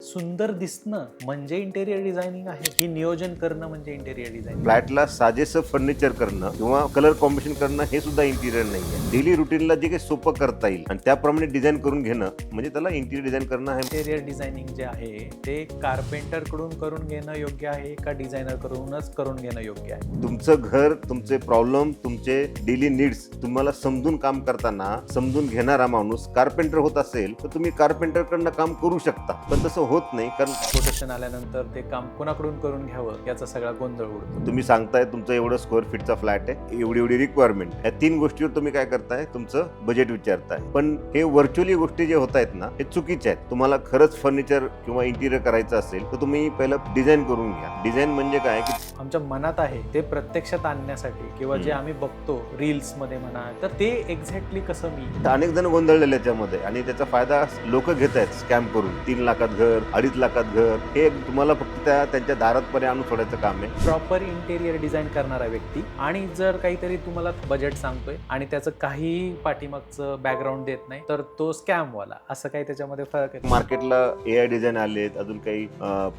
सुंदर दिसणं म्हणजे इंटेरियर डिझायनिंग आहे की नियोजन करणं म्हणजे इंटेरियर डिझायनिंग? फ्लॅटला साजेसं फर्निचर करणं किंवा कलर कॉम्बिनेशन करणं हे सुद्धा इंटिरियर नाही आहे. डेली रुटीनला जे काही सोपं करता येईल आणि त्याप्रमाणे डिझाईन करून घेणं म्हणजे त्याला इंटिरियर डिझाईन करणं आहे. इंटेरियर डिझायनिंग जे आहे ते कारपेंटर कडून करून घेणं योग्य आहे का डिझायनर कडूनच करून घेणं योग्य आहे? तुमचं घर, तुमचे प्रॉब्लेम, तुमचे डेली नीड्स तुम्हाला समजून काम करताना समजून घेणारा माणूस कार्पेंटर होत असेल तर तुम्ही कार्पेंटर कडनं काम करू शकता, पण तसं होत नाही. कारण कोटेशन आल्यानंतर ते काम कोणाकडून करून घ्यावं याचा सगळा गोंधळ उडतो. तुम्ही सांगताय तुमचं एवढं स्क्वेअर फीटचा फ्लॅट आहे, एवढी एवढी रिक्वायरमेंट, या 3 गोष्टीवर तुम्ही काय करताय, तुमचं बजेट विचारताय. पण हे व्हर्च्युअली गोष्टी जे होत आहेत ना हे चुकीचे आहेत. तुम्हाला खरंच फर्निचर किंवा इंटिरियर करायचं असेल तर तुम्ही पहिलं डिझाईन करून घ्या. डिझाईन म्हणजे काय की आमच्या मनात आहे ते प्रत्यक्षात आणण्यासाठी किंवा जे आम्ही बघतो रील्स मध्ये म्हणा तर ते एक्झॅक्टली कसं मी अनेक जण गोंधळलेले त्याच्यामध्ये आणि त्याचा फायदा लोक घेत आहेत स्कॅम करून. 3 लाखात घर, 2.5 लाखात घर, हे तुम्हाला फक्त त्यांच्या दारात आणून सोडायचं काम आहे. प्रॉपर इंटेरियर डिझाईन करणारा व्यक्ती आणि जर काहीतरी तुम्हाला बजेट सांगतोय आणि त्याचं काही पाठीमागचं बॅकग्राऊंड देत नाही तर तो स्कॅम वाला, असं काही त्याच्यामध्ये फरक आहे? मार्केटला AI डिझाईन आलेत, अजून काही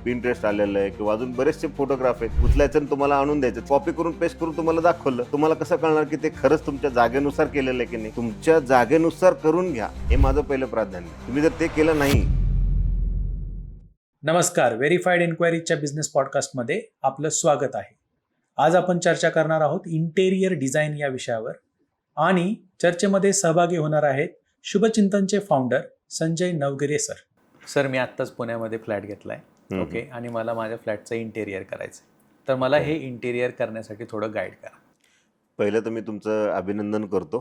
पिंटरेस्ट आलेलं आहे किंवा अजून बरेचसे फोटोग्राफ आहेत. उचलायचं आणि तुम्हाला आणून द्यायचं, कॉपी करून पेस्ट करून तुम्हाला दाखवलं. तुम्हाला कसं कळणार की ते खरंच तुमच्या जागेनुसार केलेलं आहे की नाही? तुमच्या जागेनुसार करून घ्या, हे माझं पहिलं प्राधान्य. तुम्ही जर ते केलं नाही. नमस्कार, व्हेरीफाईड इन्क्वायरीजच्या बिझनेस पॉडकास्टमध्ये आपलं स्वागत आहे. आज आपण चर्चा करणार आहोत इंटेरियर डिझाईन या विषयावर आणि चर्चेमध्ये सहभागी होणार आहेत शुभचिंतनचे founder Sanjay Navgire sir. Sir, मी आत्ताच पुण्यामध्ये फ्लॅट घेतलाय, ओके, आणि मला माझ्या फ्लॅटचं इंटेरियर करायचं, तर मला हे इंटेरियर करण्यासाठी थोडं गाईड करा. पहिलं तर मी तुमचं अभिनंदन करतो,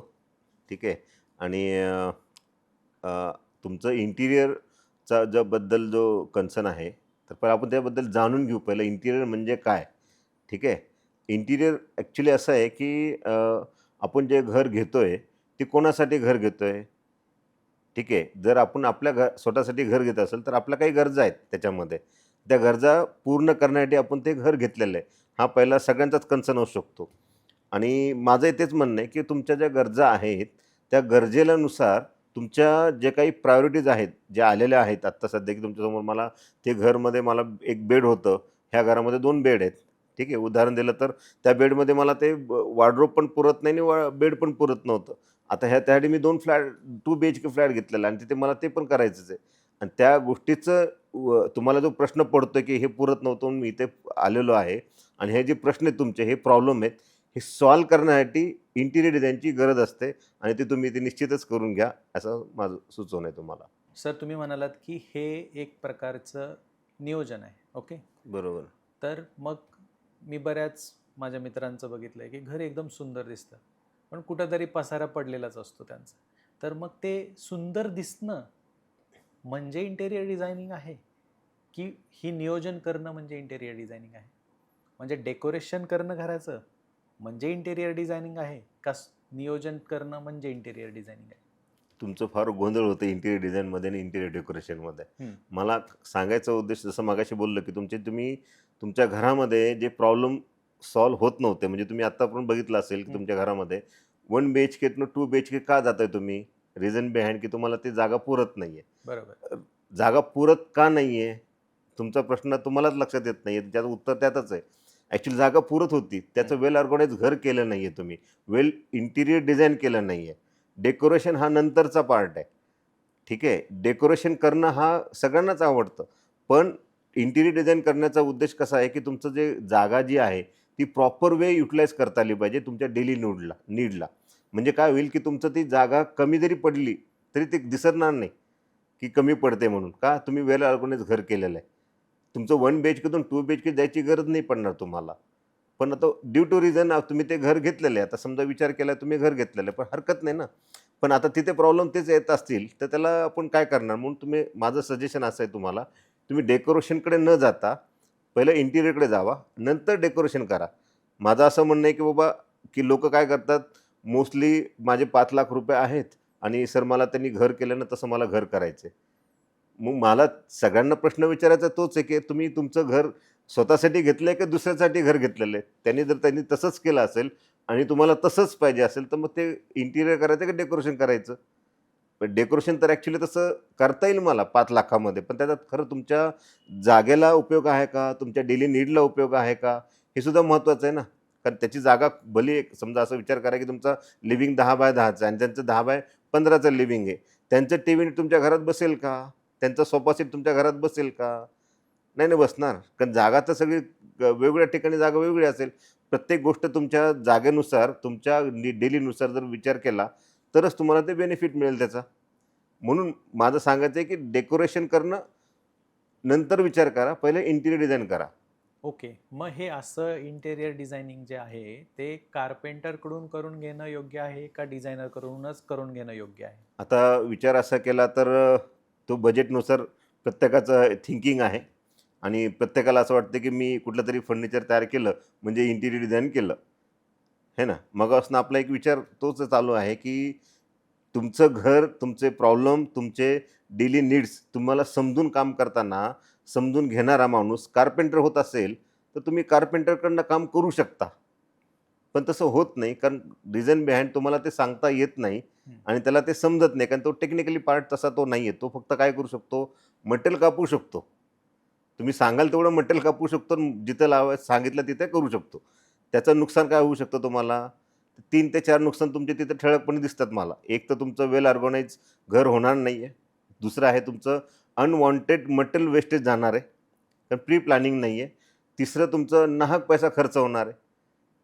ठीक आहे. आणि तुमचं इंटिरियरचा बद्दल जो कन्सर्न आहे तर पण आपण त्याबद्दल जाणून घेऊ. पहिलं इंटिरियर म्हणजे काय, ठीक आहे. इंटिरियर ॲक्च्युली असं आहे की आपण जे घर घेतोय ते कोणासाठी घर घेतोय, ठीक आहे. जर आपण आपल्या स्वतःसाठी घर घेत असेल तर आपल्या काही गरजा आहेत त्याच्यामध्ये, त्या गरजा पूर्ण करण्यासाठी आपण ते घर घेतलेलं आहे. हा पहिला सगळ्यांचाच कन्सर्न असू शकतो. आणि माझं तेच म्हणणं आहे की तुमच्या ज्या गरजा आहेत त्या गरजेनुसार तुमच्या जे काही प्रायोरिटीज आहेत ज्या आलेल्या आहेत आत्ता सध्या, की तुमच्यासमोर मला ते घरमध्ये मला एक बेड होतं, ह्या घरामध्ये 2 बेड आहेत, ठीक आहे. उदाहरण दिलं तर त्या बेडमध्ये मला ते वॉर्डरोब पण पुरत नाही आणि बेड पण पुरत नव्हतं. आता त्यासाठी मी 2 BHK फ्लॅट घेतलेला आणि तिथे मला ते पण करायचंच आहे. आणि त्या गोष्टीचं तुम्हाला जो प्रश्न पडतो की हे पुरत नव्हतं म्हणून मी इथे आलेलो आहे आणि हे जे प्रश्न आहेत तुमचे, हे प्रॉब्लेम आहेत, हे सॉल्व्ह करण्यासाठी इंटिरियर डिझाईनची गरज असते आणि ते तुम्ही ते निश्चितच करून घ्या, असं माझं सुचवणं आहे तुम्हाला. सर, तुम्ही म्हणालात की हे एक प्रकारचं नियोजन आहे, ओके, बरोबर. तर मग मी बऱ्याच माझ्या मित्रांचं बघितलं आहे की घर एकदम सुंदर दिसतं पण कुठंतरी पसारा पडलेलाच असतो त्यांचा, तर मग ते सुंदर दिसणं म्हणजे इंटेरियर डिझायनिंग आहे की ही नियोजन करणं म्हणजे इंटेरियर डिझायनिंग आहे? म्हणजे डेकोरेशन करणं घराचं म्हणजे इंटेरियर डिझायनिंग आहे का नियोजन करणं म्हणजे इंटेरियर डिझायनिंग आहे? तुमचं फार गोंधळ होतं इंटिरियर डिझाईनमध्ये आणि इंटिरियर डेकोरेशनमध्ये. मला सांगायचा उद्देश जसं मागाशी बोललो की तुम्ही तुमच्या घरामध्ये जे प्रॉब्लेम सॉल्व्ह होत नव्हते, म्हणजे तुम्ही आत्तापर्यंत बघितलं असेल की तुमच्या घरामध्ये 1 BHK 2 BHK का जाताय तुम्ही? रिझन बिहाइंड की तुम्हाला ती जागा पुरत नाही आहे. बरोबर. जागा पुरत का नाही आहे? तुमचा प्रश्न तुम्हालाच लक्षात येत नाही आहे, त्याचं उत्तर त्यातच आहे. ॲक्च्युली जागा पुरत होती, त्याचं वेल ऑर्गनाइज घर केलं नाही आहे तुम्ही, वेल इंटिरियर डिझाईन केलं नाही आहे. डेकोरेशन हा नंतरचा पार्ट आहे, ठीक आहे. डेकोरेशन करणं हा सगळ्यांनाच आवडतं, पण इंटिरियर डिझाईन करण्याचा उद्देश कसा आहे की तुमचं जे जागा जी आहे ती प्रॉपर वे युटिलाइज करता आली पाहिजे तुमच्या डेली नीडला. म्हणजे काय होईल की तुमचं ती जागा कमी जरी पडली तरी ते दिसणार नाही की कमी पडते म्हणून. का? तुम्ही वेल ऑर्गनाइज घर केलेलं आहे. तुमचं 1 BHK 2 BHK जायची गरज नाही पडणार तुम्हाला. पण आता ड्यू टू रिझन तुम्ही ते घर घेतलेलं आहे. आता समजा विचार केला तुम्ही घर घेतलेलं आहे, पण हरकत नाही ना. पण आता तिथे प्रॉब्लेम तेच येत असतील तर त्याला आपण काय करणार? म्हणून माझं सजेशन असं आहे तुम्हाला, तुम्ही डेकोरेशनकडे न जाता पहिलं इंटिरियरकडे जावा, नंतर डेकोरेशन करा. माझं असं म्हणणं आहे की बाबा की लोकं काय करतात, मोस्टली माझे 5 लाख रुपये आहेत आणि सर मला त्यांनी घर केलं ना तसं मला घर करायचं आहे. मग मला सगळ्यांना प्रश्न विचारायचा तोच आहे की तुम्ही तुमचं घर स्वतःसाठी घेतलंय का दुसऱ्यासाठी घर घेतलेलं आहे? त्यांनी तसंच केलं असेल आणि तुम्हाला तसंच पाहिजे असेल तर मग ते इंटिरियर करायचं का डेकोरेशन करायचं? डेकोरेशन तर ॲक्च्युली तसं करता येईल मला 5 लाखामध्ये, पण त्याच्यात खरं तुमच्या जागेला उपयोग आहे का, तुमच्या डेली नीडला उपयोग आहे का, हे सुद्धा महत्त्वाचं आहे ना. कारण त्याची जागा भली एक समजा असा विचार करा की तुमचा लिव्हिंग 10x10चं आणि त्यांचं 10x15चं लिव्हिंग आहे. त्यांचं टीव्ही तुमच्या घरात बसेल का? त्यांचा सोफा सेट तुमच्या घरात बसेल का? नाही ना बसणार. कारण जागा तर सगळी वेगवेगळ्या ठिकाणी जागा वेगळी असेल. प्रत्येक गोष्ट तुमच्या जागेनुसार, तुमच्या डेलीनुसार जर विचार केला, तरच तुम्हाला ते बेनिफिट मिळेल त्याचा. म्हणून माझं सांगायचं आहे की डेकोरेशन करणं नंतर विचार करा, पहिले इंटिरियर डिझाइन करा. ओके. मग हे असं इंटेरियर डिझायनिंग जे आहे ते कारपेंटरकडून करून घेणं योग्य आहे का डिझायनरकडूनच करून घेणं योग्य आहे? आता विचार असा केला तर तो बजेटनुसार प्रत्येकाचं थिंकिंग आहे आणि प्रत्येकाला असं वाटतं की मी कुठलं तरी फर्निचर तयार केलं म्हणजे इंटिरियर डिझाइन केलं, है ना. मगापासून आपला एक विचार तोच चालू आहे की तुमचं घर, तुमचे प्रॉब्लेम, तुमचे डेली नीड्स तुम्हाला समजून काम करताना समजून घेणारा माणूस कार्पेंटर होत असेल, तर तुम्ही कार्पेंटरकडनं काम करू शकता. पण तसं होत नाही, कारण रिझन बिहाइंड तुम्हाला ते सांगता येत नाही आणि त्याला ते समजत नाही, कारण तो टेक्निकली पार्ट तसा तो नाही आहे. तो फक्त काय करू शकतो, मटेरियल कापू शकतो. तुम्ही सांगाल तेवढं मटेरियल कापू शकतो आणि जिथं लावायचं सांगितलं तिथे करू शकतो. त्याचं नुकसान काय होऊ शकतं तुम्हाला? 3 ते 4 नुकसान तुमचे तिथे ठळकपणे दिसतात मला. एक तर तुमचं वेल ऑर्गनाइज घर होणार नाही आहे. दुसरं आहे तुमचं अनवॉन्टेड मटेरियल वेस्टेज जाणार आहे. तर प्री प्लॅनिंग नाही आहे. तिसरं तुमचं नाहक पैसा खर्च होणार आहे.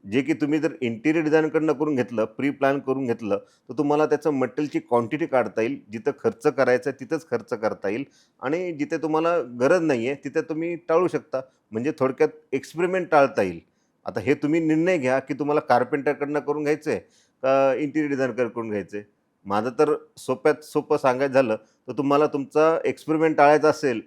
जे की तुम्ही जर इंटिरियर डिझाइनकडनं करून घेतलं, प्री प्लॅन करून घेतलं, तर तुम्हाला त्याचं मटेरियलची क्वांटिटी काढता येईल. जिथं खर्च करायचा आहे तिथंच खर्च करता येईल आणि जिथे तुम्हाला गरज नाही आहे तिथे तुम्ही टाळू शकता. म्हणजे थोडक्यात एक्सपेरिमेंट टाळता येईल. आता हे तुम्ही निर्णय घ्या, की तुम्हाला कार्पेंटरकडनं करून घ्यायचं आहे का इंटिरियर डिझायनर करून घ्यायचं आहे. माझं तर सोप्यात सोपं सांगायचं झालं, तर तुम्हाला तुमचा एक्सपेरिमेंट टाळायचा असेल,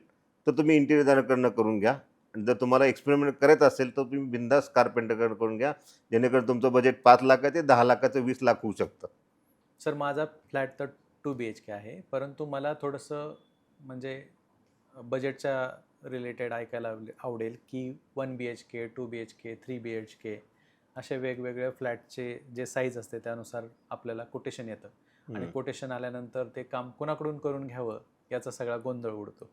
तर तुम्ही इंटिरियर डिझायनरकडनं करून घ्या. आणि जर तुम्हाला एक्सपेरिमेंट करायचं असेल, तर तुम्ही बिनधास्त कार्पेंटरकडनं करून घ्या. जेणेकरून तुमचं बजेट 5 लाख ते 10 लाखाचं 20 लाख होऊ शकतं. सर माझा फ्लॅट तर 2 BHK आहे, परंतु मला थोडंसं म्हणजे बजेटच्या रिलेटेड ऐकायला आवडेल की 1 BHK, 2 BHK, 3 BHK असे वेगवेगळे फ्लॅटचे जे साईज असते त्यानुसार आपल्याला कोटेशन येतं आणि कोटेशन आल्यानंतर ते काम कोणाकडून करून घ्यावं याचा सगळा गोंधळ उडतो.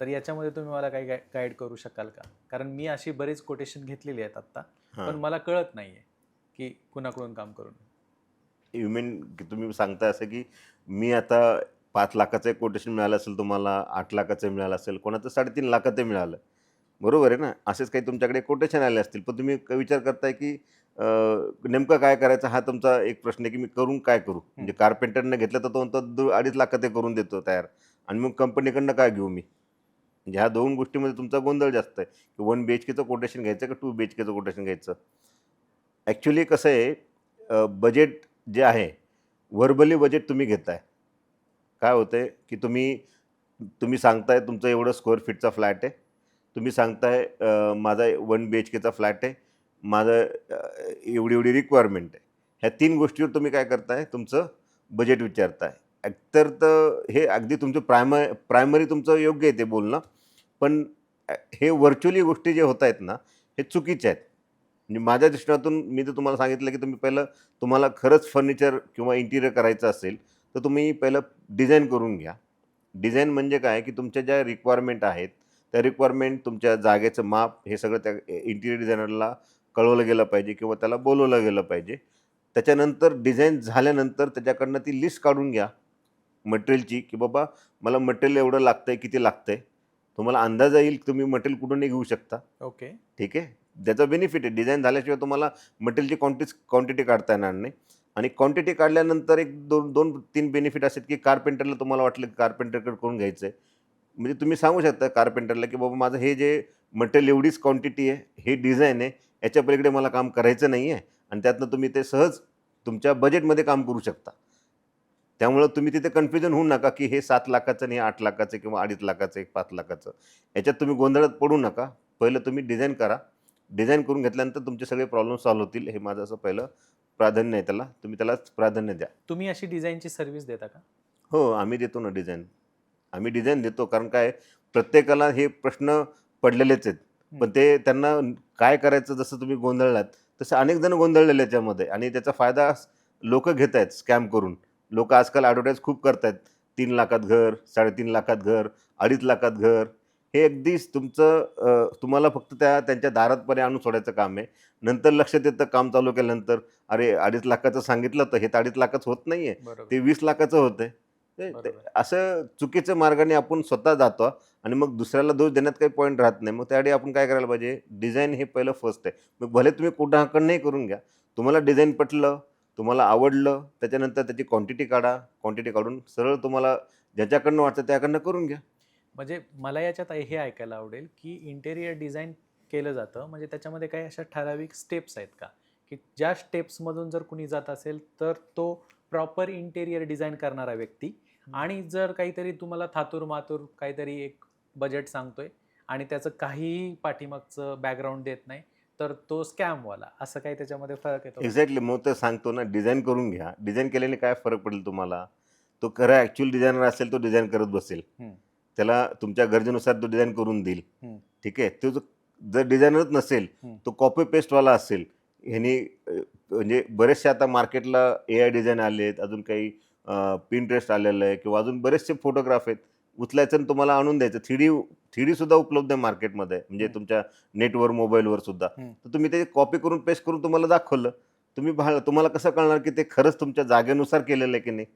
तर याच्यामध्ये तुम्ही मला काही गाईड करू शकाल का? कारण मी अशी बरीच कोटेशन घेतलेली आहेत आत्ता, पण मला कळत नाही आहे की कुणाकडून काम करून. यू मीन की तुम्ही सांगताय असं की मी आता 5 लाखाचं एक कोटेशन मिळालं असेल तुम्हाला, 8 लाखाचं मिळालं असेल, कोणाचं 3.5 लाखाचं मिळालं. बरोबर आहे ना? असेच काही तुमच्याकडे कोटेशन आले असतील. पण तुम्ही विचार करताय की नेमकं काय करायचं हा तुमचा एक प्रश्न आहे की मी करून काय करू? म्हणजे कार्पेंटरने घेतलं तर तो म्हणतो 2.5 लाखात ते करून देतो तयार आणि मग कंपनीकडनं काय घेऊ मी? म्हणजे ह्या 2 गोष्टींमध्ये तुमचा गोंधळ जास्त आहे, की 1 BHKचं कोटेशन घ्यायचं का 2 BHKचं कोटेशन घ्यायचं? ॲक्च्युली कसं आहे, बजेट जे आहे, व्हर्बली बजेट तुम्ही घेताय. काय होतंय, की तुम्ही तुम्ही सांगताय तुमचं एवढं स्क्वेअर फीटचा फ्लॅट आहे. तुम्ही सांगताय माझा 1 BHKचा फ्लॅट आहे. माझं एवढी-एवढी रिक्वायरमेंट आहे. ह्या 3 गोष्टीवर तुम्ही काय करताय, तुमचं बजेट विचारताय. तर हे अगदी तुमचं प्रायमरी तुमचं योग्य आहे ते बोलणं. पण हे व्हर्च्युअली गोष्टी जे होत आहेत ना, हे चुकीच्या आहेत. म्हणजे माझ्या दृष्टिकोनातून मी तर तुम्हाला सांगितलं, की तुम्ही पहिलं तुम्हाला खरंच फर्निचर किंवा इंटिरियर करायचं असेल, तर तुम्ही पहिलं डिझाइन करून घ्या. डिझाइन म्हणजे काय, की तुमच्या ज्या रिक्वायरमेंट आहेत, त्या रिक्वायरमेंट तुमच्या जागेचं माप हे सगळं त्या इंटिरियर डिझायनरला कळवलं गेलं पाहिजे किंवा त्याला बोलवलं गेलं पाहिजे. त्याच्यानंतर डिझाइन झाल्यानंतर त्याच्याकडनं ती लिस्ट काढून घ्या मटेरियलची, की बाबा मला मटेरियल एवढं लागतंय, किती लागतंय. तुम्हाला अंदाज येईल, तुम्ही मटेरियल कुठूनही घेऊ शकता. ओके. ठीक आहे. त्याचा बेनिफिट आहे. डिझाइन झाल्याशिवाय तुम्हाला मटेरियलची क्वांटिटी काढता येणार नाही आणि क्वांटिटी काढल्यानंतर एक 2-3 बेनिफिट असतात, की कार्पेंटरला तुम्हाला वाटलं, की कार्पेंटरकडे करून घ्यायचं आहे. म्हणजे तुम्ही सांगू शकता कार्पेंटरला, की बाबा माझं हे जे मटेरियल एवढीच क्वांटिटी आहे, हे डिझाइन आहे, याच्या पलीकडे मला काम करायचं नाही आहे आणि त्यातनं तुम्ही ते सहज तुमच्या बजेटमध्ये काम करू शकता. त्यामुळं तुम्ही तिथे कन्फ्युजन होऊ नका, की हे 7 लाखाचं आणि 8 लाखाचं किंवा 2.5 लाखाचं, 5 लाखाचं. याच्यात तुम्ही गोंधळात पडू नका. पहिलं तुम्ही डिझाइन करा. डिझाइन करून घेतल्यानंतर तुमचे सगळे प्रॉब्लेम सॉल्व्ह होतील. हे माझं असं पहिलं प्राधान्य आहे त्याला. तुम्ही त्यालाच प्राधान्य द्या. तुम्ही अशी डिझाईनची सर्व्हिस देता का? हो, आम्ही देतो ना डिझाइन. आम्ही डिझाइन देतो कारण काय प्रत्येकाला हे प्रश्न पडलेलेच आहेत. पण ते त्यांना काय करायचं जसं तुम्ही गोंधळलात, तसे अनेक जण गोंधळलेले याच्यामध्ये आणि त्याचा फायदा लोकं घेत आहेत स्कॅम करून. लोकं आजकाल ॲडव्हर्टाइज खूप करतायत. 3 लाखात घर, 3.5 लाखात घर, 2.5 लाखात घर, हे अगदीच तुम्हाला फक्त त्यांच्या दारातपर्यंत आणून सोडायचं काम आहे. नंतर लक्षात येतं काम चालू केल्यानंतर, अरे 2.5 लाखाचं सांगितलं तर हे तर 2.5 लाखाचं होत नाहीये, बरोबर ते 20 लाखाचं होतंय. बरोबर असं चुकीच्या मार्गाने आपण स्वतः जातो आणि मग दुसऱ्याला दोष देण्यात काही पॉईंट राहत नाही. मग त्यासाठी आपण काय करायला पाहिजे, डिझाईन हे पहिलं फर्स्ट आहे. मग भले तुम्ही कुठं करून घ्या. तुम्हाला डिझाईन पटलं, तुम्हाला आवडलं, त्याच्यानंतर त्याची क्वांटिटी काढा. क्वांटिटी काढून सरळ तुम्हाला ज्याच्याकडनं वाटतं त्याकडनं करून घ्या. म्हणजे मला याच्यात हे ऐकायला आवडेल की इंटेरियर डिझाईन केलं जातं, म्हणजे त्याच्यामध्ये काही अशा ठराविक स्टेप्स आहेत का, की ज्या स्टेप्समधून जर कुणी जात असेल तर तो प्रॉपर इंटेरियर डिझाईन करणारा व्यक्ती, आणि जर काहीतरी तुम्हाला थातूर मातूर काहीतरी एक बजेट सांगतोय आणि त्याचं काहीही पाठीमागचं बॅकग्राऊंड देत नाही, तर तो स्कॅमवाला, असं काही त्याच्यामध्ये फरक येतो का? एक्झॅक्टली. मग तर सांगतो ना, डिझाईन करून घ्या. डिझाईन केल्याने काय फरक पडेल तुम्हाला? तो खरा ॲक्चुअल डिझायनर असेल, तो डिझाईन करत बसेल. हम्म, त्याला तुमच्या गरजेनुसार तो डिझाईन करून देईल. हम्म, ठीक आहे. तो जर डिझायनरच नसेल, हम्म. तो कॉपी पेस्टवाला असेल. ह्यानी म्हणजे बरेचसे आता मार्केटला AI डिझाईन आले आहेत. अजून काही Pinterest आलेलं आहे किंवा अजून बरेचसे फोटोग्राफ आहेत. उचलायचं आणि तुम्हाला आणून द्यायचं. 3D सुद्धा उपलब्ध आहे मार्केटमध्ये, म्हणजे हम्म. तुमच्या नेटवर, मोबाईलवर सुद्धा. हम्म. तर तुम्ही ते कॉपी करून पेस्ट करून तुम्हाला दाखवलं. तुम्हाला कसं कळणार की ते खरंच तुमच्या जागेनुसार केलेलं आहे की नाही?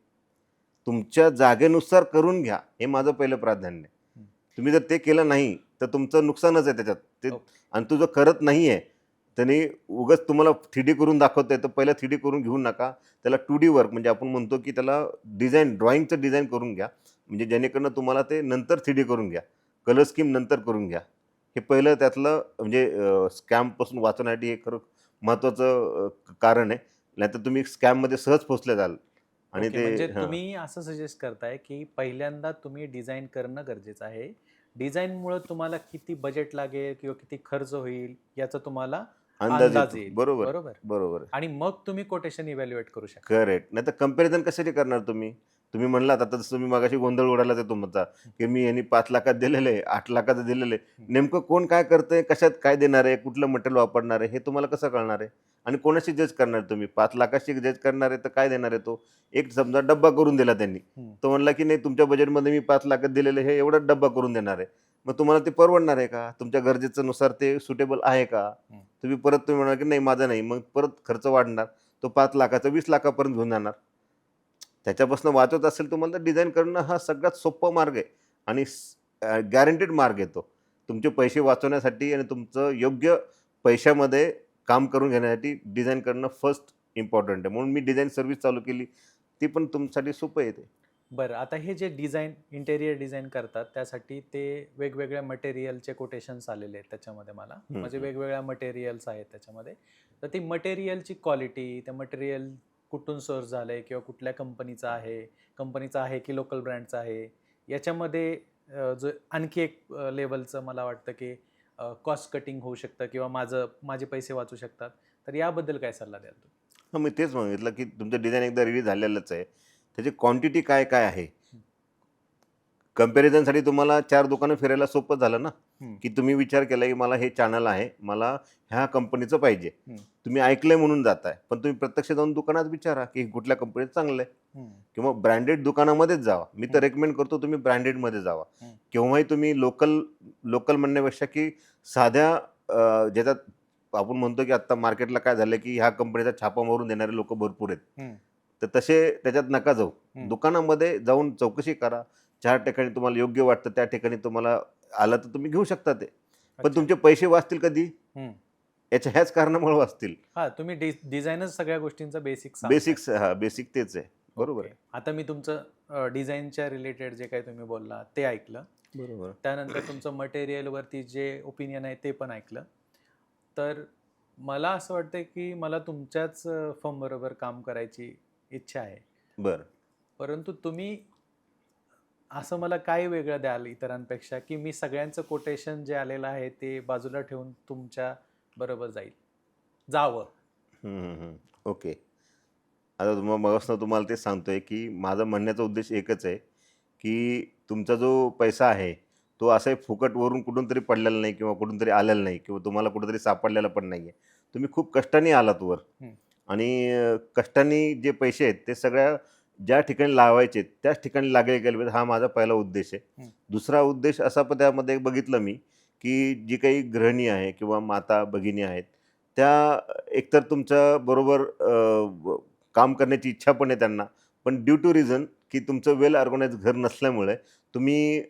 तुमच्या जागेनुसार करून घ्या, हे माझं पहिलं प्राधान्य आहे. हम्म. तुम्ही जर ते केलं नाही तर तुमचं नुकसानच आहे त्याच्यात ते. ओके. आणि तो जो करत नाही आहे त्याने उगाच तुम्हाला 3D करून दाखवतंय, तर पहिलं 3D करून घेऊ नका. त्याला 2D वर्क, म्हणजे आपण म्हणतो की त्याला ड्रॉइंगचं डिझाईन करून घ्या. म्हणजे जेणेकरून तुम्हाला ते नंतर 3D करून घ्या. कलर स्कीम नंतर करून घ्या. हे पहिलं त्यातलं म्हणजे स्कॅमपासून वाचण्यासाठी हे खरं महत्त्वाचं कारण आहे. नाहीतर तुम्ही स्कॅममध्ये सहज फसले जाल. आणि ओके, ते म्हणजे हां. तुम्ही असं सजेस्ट करताय की पहिल्यांदा तुम्ही डिझाईन करणं गरजेचं आहे. डिझाईनमुळं तुम्हाला किती बजेट लागेल किंवा किती खर्च होईल याचा तुम्हाला अंदाज अंदाज येतो. येईल. बरोबर, बरोबर. बरोबर. आणि मग तुम्ही कोटेशन इव्हॅल्युएट करू शकता. करेक्ट. नाहीतर कंपॅरिझन कशासाठी करणार तुम्ही? तुम्ही म्हणलात आता, जसं तुम्ही मगाशी गोंधळ उडाला ते तुमचा, की मी यांनी 5 लाखात दिलेलं आहे, 8 लाखाचं दिलेलं आहे. नेमकं कोण काय करतंय, कशात काय देणार आहे, कुठलं मटेरियल वापरणार आहे, हे तुम्हाला कसं कळणार आहे? आणि कोणाशी जज करणार तुम्ही? 5 लाखाशी जज करणार आहे तर काय देणार आहे तो? एक समजा डब्बा करून दिला त्यांनी. हम्म. तो म्हणला की नाही, तुमच्या बजेटमध्ये मी 5 लाखात दिलेलं हे एवढाच डब्बा करून देणार आहे. मग तुम्हाला ते परवडणार आहे का? तुमच्या गरजेनुसार ते सुटेबल आहे का? तुम्ही म्हणाल की नाही माझं नाही, मग परत खर्च वाढणार. तो 5 लाखाचा 20 लाखापर्यंत घेऊन जाणार. त्याच्यापासून वाचत असेल तुम्हाला तर डिझाईन करणं हा सगळ्यात सोपा मार्ग आहे आणि गॅरंटेड मार्ग आहे तो. तुमचे पैसे वाचवण्यासाठी आणि तुमचं योग्य पैशामध्ये काम करून घेण्यासाठी डिझाईन करणं फर्स्ट इम्पॉर्टंट आहे. म्हणून मी डिझाईन सर्व्हिस चालू केली. ती पण तुमच्यासाठी सोपं आहे ते. बरं, आता हे जे डिझाईन इंटेरियर डिझाईन करतात त्यासाठी ते वेगवेगळ्या मटेरियलचे कोटेशन्स आलेले आहेत त्याच्यामध्ये मला, म्हणजे वेगवेगळ्या मटेरियल्स आहेत त्याच्यामध्ये. तर ती मटेरियलची क्वालिटी, त्या मटेरियल कुठून सोर्स झालं आहे किंवा कुठल्या कंपनीचा आहे की लोकल ब्रँडचा आहे, याच्यामध्ये जो आणखी एक लेवलचं मला वाटतं की कॉस्ट कटिंग होऊ शकतं किंवा माझे पैसे वाचू शकतात. तर याबद्दल काय सल्ला द्याल तुम्ही? हां, मी तेच सांगितलं की तुमचं डिझाईन एकदा रेडी झालेलंच आहे. त्याची क्वांटिटी काय काय आहे? कंपॅरिझनसाठी तुम्हाला 4 दुकानं फिरायला सोपं झालं ना, की तुम्ही विचार केला की मला हे चॅनल आहे, मला ह्या कंपनीचं पाहिजे. तुम्ही ऐकलंय म्हणून जाताय, पण तुम्ही प्रत्यक्ष जाऊन दुकानात विचारा की कुठल्या कंपनीचं चांगलं आहे, किंवा ब्रँडेड दुकानामध्येच जावा. मी तर रेकमेंड करतो तुम्ही ब्रँडेडमध्ये जावा. केव्हाही तुम्ही लोकल म्हणण्यापेक्षा की साध्या ज्याच्यात आपण म्हणतो की आत्ता मार्केटला काय झालं की ह्या कंपनीचा छापा मारून देणारे लोक भरपूर आहेत. तर तसे त्याच्यात नका जाऊ. दुकानामध्ये जाऊन चौकशी करा. 4 ठिकाणी तुम्हाला योग्य वाटतं त्या ठिकाणी तुम्हाला आलं तर तुम्ही घेऊ शकता ते. पण तुमचे पैसे वाचतील कधी? ह्याच कारणामुळे वाचतील. हा, तुम्ही डिझाईनच सगळ्या गोष्टींचा बेसिक बेसिक तेच आहे. बरोबर आहे. आता मी तुमचं डिझाईनच्या रिलेटेड जे काही तुम्ही बोलला ते ऐकलं. बरोबर. त्यानंतर तुमचं मटेरियलवरती जे ओपिनियन आहे ते पण ऐकलं. तर मला असं वाटतं की मला तुमच्याच फर्मबरोबर काम करायची इच्छा आहे. बरं. परंतु तुम्ही असं मला काय वेगळं द्याल इतरांपेक्षा की मी सगळ्यांचं कोटेशन जे आलेलं आहे ते बाजूला ठेवून तुमच्या बरोबर जावं? ओके. आता मगापासून तुम्हाला तेच सांगतोय की माझा म्हणण्याचा उद्देश एकच आहे की तुमचा जो पैसा आहे तो असाही फुकट वरून कुठून तरी पडलेला नाही किंवा कुठून तरी आलेला नाही किंवा तुम्हाला कुठेतरी सापडलेला पण नाही आहे. तुम्ही खूप कष्टाने आलात वर. आणि कष्टाने जे पैसे आहेत ते सगळ्या ज्या ठिकाणी लावायचे त्याच ठिकाणी लागले गेले पाहिजे, हा माझा पहिला उद्देश आहे. दुसरा उद्देश असा पण त्यामध्ये बघितलं मी, की जी काही गृहिणी आहे किंवा माता भगिनी आहेत, त्या एकतर तुमच्या बरोबर काम करण्याची इच्छा पण आहे त्यांना, पण ड्यू टू रिझन की तुमचं वेल ऑर्गनाइज घर नसल्यामुळे तुम्ही